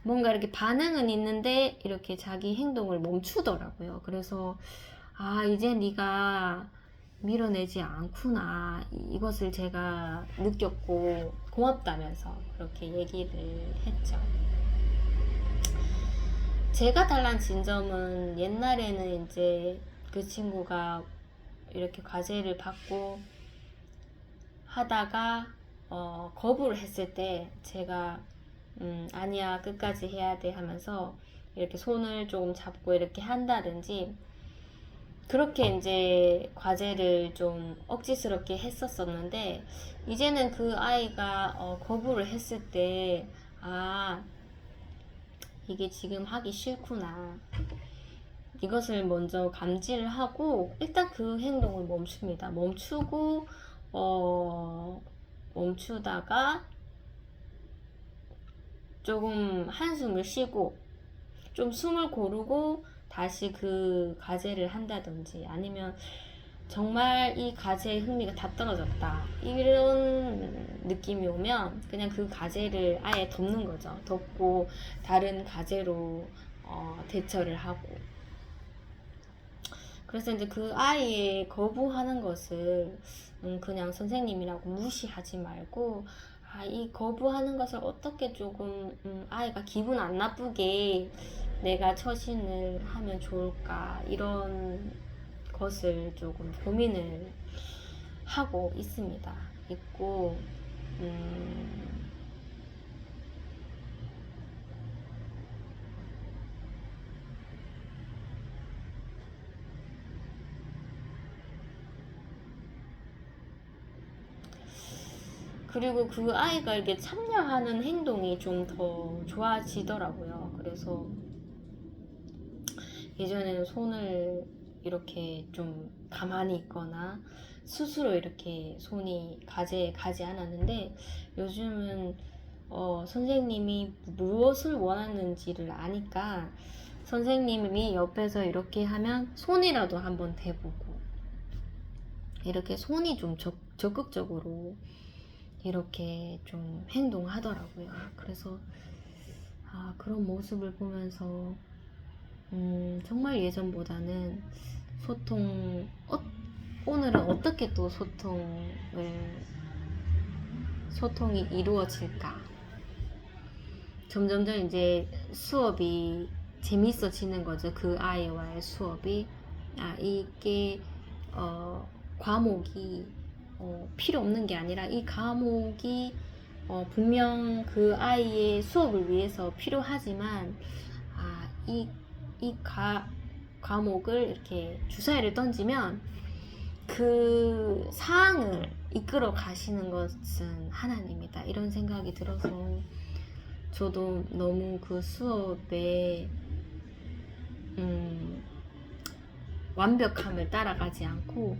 뭔가 이렇게 반응은 있는데 이렇게 자기 행동을 멈추더라고요. 그래서 이제 네가 밀어내지 않구나, 이것을 제가 느꼈고 고맙다면서 그렇게 얘기를 했죠. 제가 달라진 점은, 옛날에는 이제 그 친구가 이렇게 과제를 받고 하다가 거부를 했을 때 제가 아니야, 끝까지 해야 돼 하면서 이렇게 손을 조금 잡고 이렇게 한다든지, 그렇게 이제 과제를 좀 억지스럽게 했었었는데, 이제는 그 아이가 거부를 했을 때 이게 지금 하기 싫구나, 이것을 먼저 감지를 하고 일단 그 행동을 멈춥니다. 멈추다가 조금 한숨을 쉬고 좀 숨을 고르고 다시 그 과제를 한다든지, 아니면 정말 이 과제에 흥미가 다 떨어졌다, 이런 느낌이 오면 그냥 그 과제를 아예 덮는 거죠. 덮고 다른 과제로 대처를 하고. 그래서 이제 그 아이의 거부하는 것을 그냥 선생님이라고 무시하지 말고, 이 거부하는 것을 어떻게 조금 아이가 기분 안 나쁘게 내가 처신을 하면 좋을까, 이런 것을 조금 고민을 하고 있고, 그리고 그 아이가 이렇게 참여하는 행동이 좀 더 좋아지더라고요. 그래서 예전에는 손을 이렇게 좀 가만히 있거나 스스로 이렇게 손이 과제에 가지 않았는데, 요즘은 선생님이 무엇을 원하는지를 아니까 선생님이 옆에서 이렇게 하면 손이라도 한번 대보고, 이렇게 손이 좀 적극적으로 이렇게 좀 행동하더라고요. 그래서 그런 모습을 보면서 정말 예전보다는 오늘은 어떻게 또 소통이 이루어질까, 점점점 이제 수업이 재밌어지는 거죠. 그 아이와의 수업이. 이게 과목이 필요 없는 게 아니라, 이 과목이 분명 그 아이의 수업을 위해서 필요하지만, 이 과목을 이렇게 주사위를 던지면 그 사항을 이끌어 가시는 것은 하나님이다, 이런 생각이 들어서 저도 너무 그 수업에 완벽함을 따라가지 않고,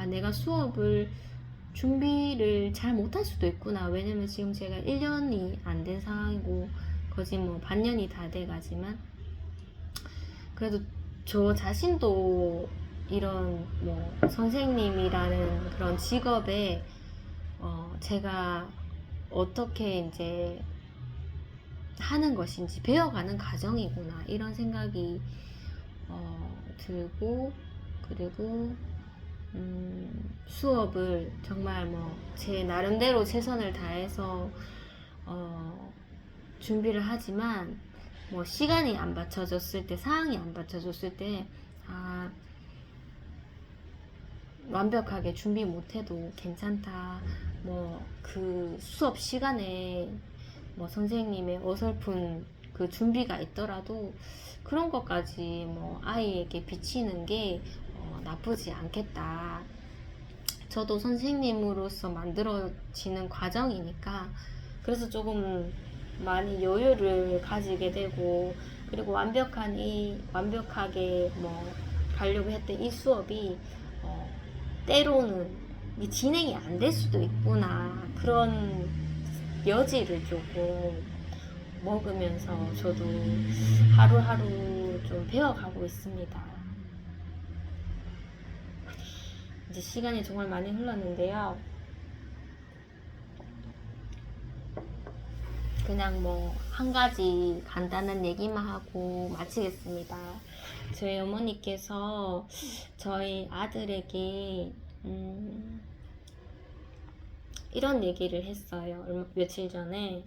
내가 수업을 준비를 잘 못할 수도 있구나. 왜냐면 지금 제가 1년이 안 된 상황이고 거의 뭐 반년이 다 돼가지만, 그래도 저 자신도 이런 뭐 선생님이라는 그런 직업에 제가 어떻게 이제 하는 것인지 배워가는 과정이구나, 이런 생각이 들고, 그리고 수업을 정말 뭐 제 나름대로 최선을 다해서 준비를 하지만, 뭐 시간이 안 받쳐졌을 때, 상황이 안 받쳐졌을 때 완벽하게 준비 못해도 괜찮다, 뭐 그 수업 시간에 뭐 선생님의 어설픈 그 준비가 있더라도 그런 것까지 뭐 아이에게 비치는 게 나쁘지 않겠다. 저도 선생님으로서 만들어지는 과정이니까, 그래서 조금 많이 여유를 가지게 되고, 그리고 완벽하게 뭐 가려고 했던 이 수업이 때로는 진행이 안 될 수도 있구나, 그런 여지를 조금 먹으면서 저도 하루하루 좀 배워가고 있습니다. 이제 시간이 정말 많이 흘렀는데요. 그냥 뭐 한 가지 간단한 얘기만 하고 마치겠습니다. 저희 어머니께서 저희 아들에게 이런 얘기를 했어요. 며칠 전에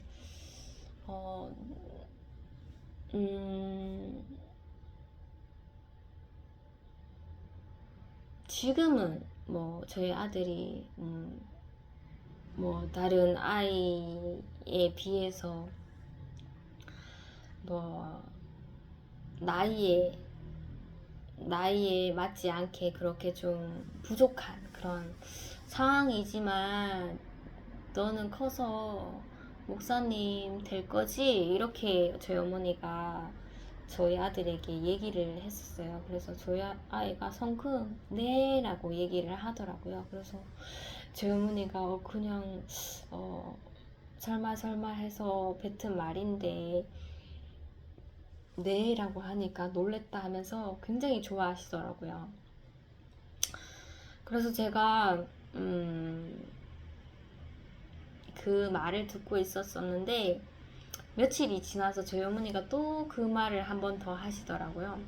지금은 뭐 저희 아들이 뭐 다른 아이에 비해서 뭐 나이에 맞지 않게 그렇게 좀 부족한 그런 상황이지만 너는 커서 목사님 될 거지? 이렇게 저희 어머니가 저희 아들에게 얘기를 했었어요. 그래서 저희 아이가 성큼 네 라고 얘기를 하더라고요. 그래서 저희 어머니가 그냥 설마 해서 뱉은 말인데 네 라고 하니까 놀랬다 하면서 굉장히 좋아하시더라고요. 그래서 제가 그 말을 듣고 있었었는데 며칠이 지나서 저희 어머니가 또 그 말을 한 번 더 하시더라고요.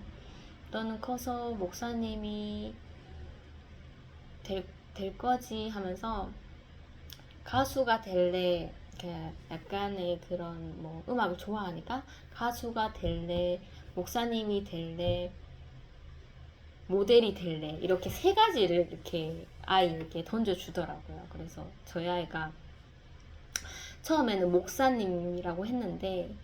너는 커서 목사님이 될 거지 하면서 가수가 될래, 약간의 그런 뭐 음악을 좋아하니까 가수가 될래, 목사님이 될래, 모델이 될래, 이렇게 세 가지를 이렇게 아이에게 던져주더라고요. 그래서 저희 아이가 처음에는 목사님이라고 했는데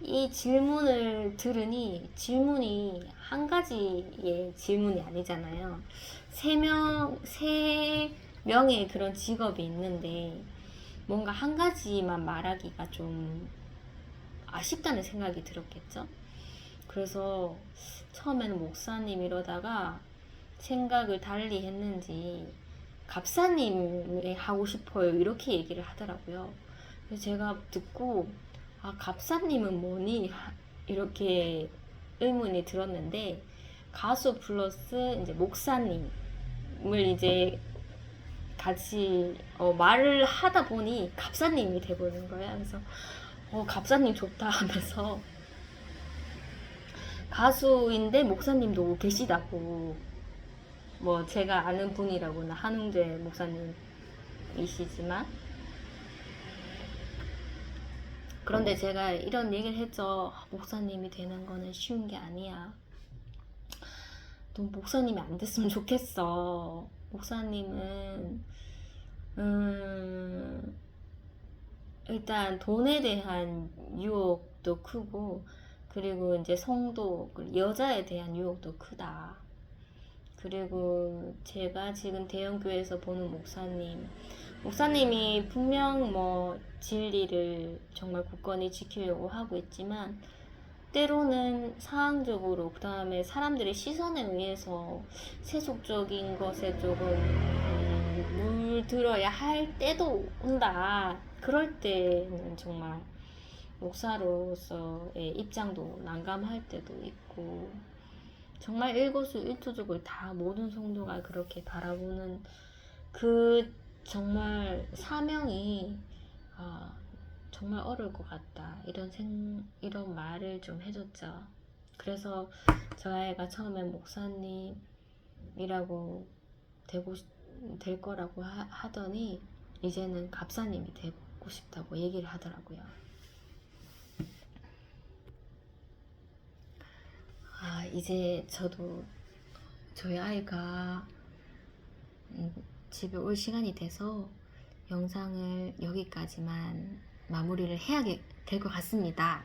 이 질문을 들으니 질문이 한 가지의 질문이 아니잖아요. 세 명의 그런 직업이 있는데 뭔가 한 가지만 말하기가 좀 아쉽다는 생각이 들었겠죠. 그래서 처음에는 목사님 이러다가 생각을 달리 했는지 갑사님이 하고 싶어요 이렇게 얘기를 하더라고요. 그래서 제가 듣고 갑사님은 뭐니? 이렇게 의문이 들었는데 가수 플러스 이제 목사님을 이제 같이 말을 하다 보니 갑사님이 돼버린 거예요. 그래서 갑사님 좋다 하면서 가수인데 목사님도 계시다고, 뭐 제가 아는 분이라고는 한웅재 목사님이시지만, 그런데 제가 이런 얘기를 했죠. 목사님이 되는 거는 쉬운 게 아니야. 너 목사님이 안 됐으면 좋겠어. 목사님은 일단 돈에 대한 유혹도 크고, 그리고 이제 성도, 여자에 대한 유혹도 크다. 그리고 제가 지금 대형교회에서 보는 목사님이 분명 뭐 진리를 정말 굳건히 지키려고 하고 있지만 때로는 상황적으로, 그 다음에 사람들의 시선에 의해서 세속적인 것에 조금 물들어야 할 때도 온다. 그럴 때는 정말 목사로서의 입장도 난감할 때도 있고, 정말 일거수일투족을 다 모든 성도가 그렇게 바라보는 그 정말 사명이 정말 어려울 것 같다, 이런 말을 좀 해줬죠. 그래서 저 아이가 처음엔 목사님이라고 될 거라고 하더니 이제는 갑사님이 되고 싶다고 얘기를 하더라고요. 이제 저도 저희 아이가 집에 올 시간이 돼서 영상을 여기까지만 마무리를 해야 될 것 같습니다.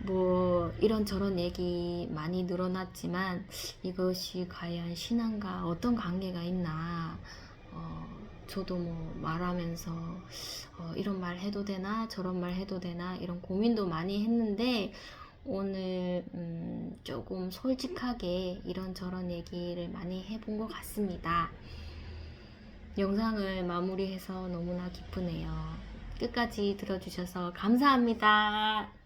뭐 이런저런 얘기 많이 늘어났지만 이것이 과연 신앙과 어떤 관계가 있나, 저도 뭐 말하면서 이런 말 해도 되나 저런 말 해도 되나 이런 고민도 많이 했는데 오늘 조금 솔직하게 이런저런 얘기를 많이 해본 것 같습니다. 영상을 마무리해서 너무나 기쁘네요. 끝까지 들어주셔서 감사합니다.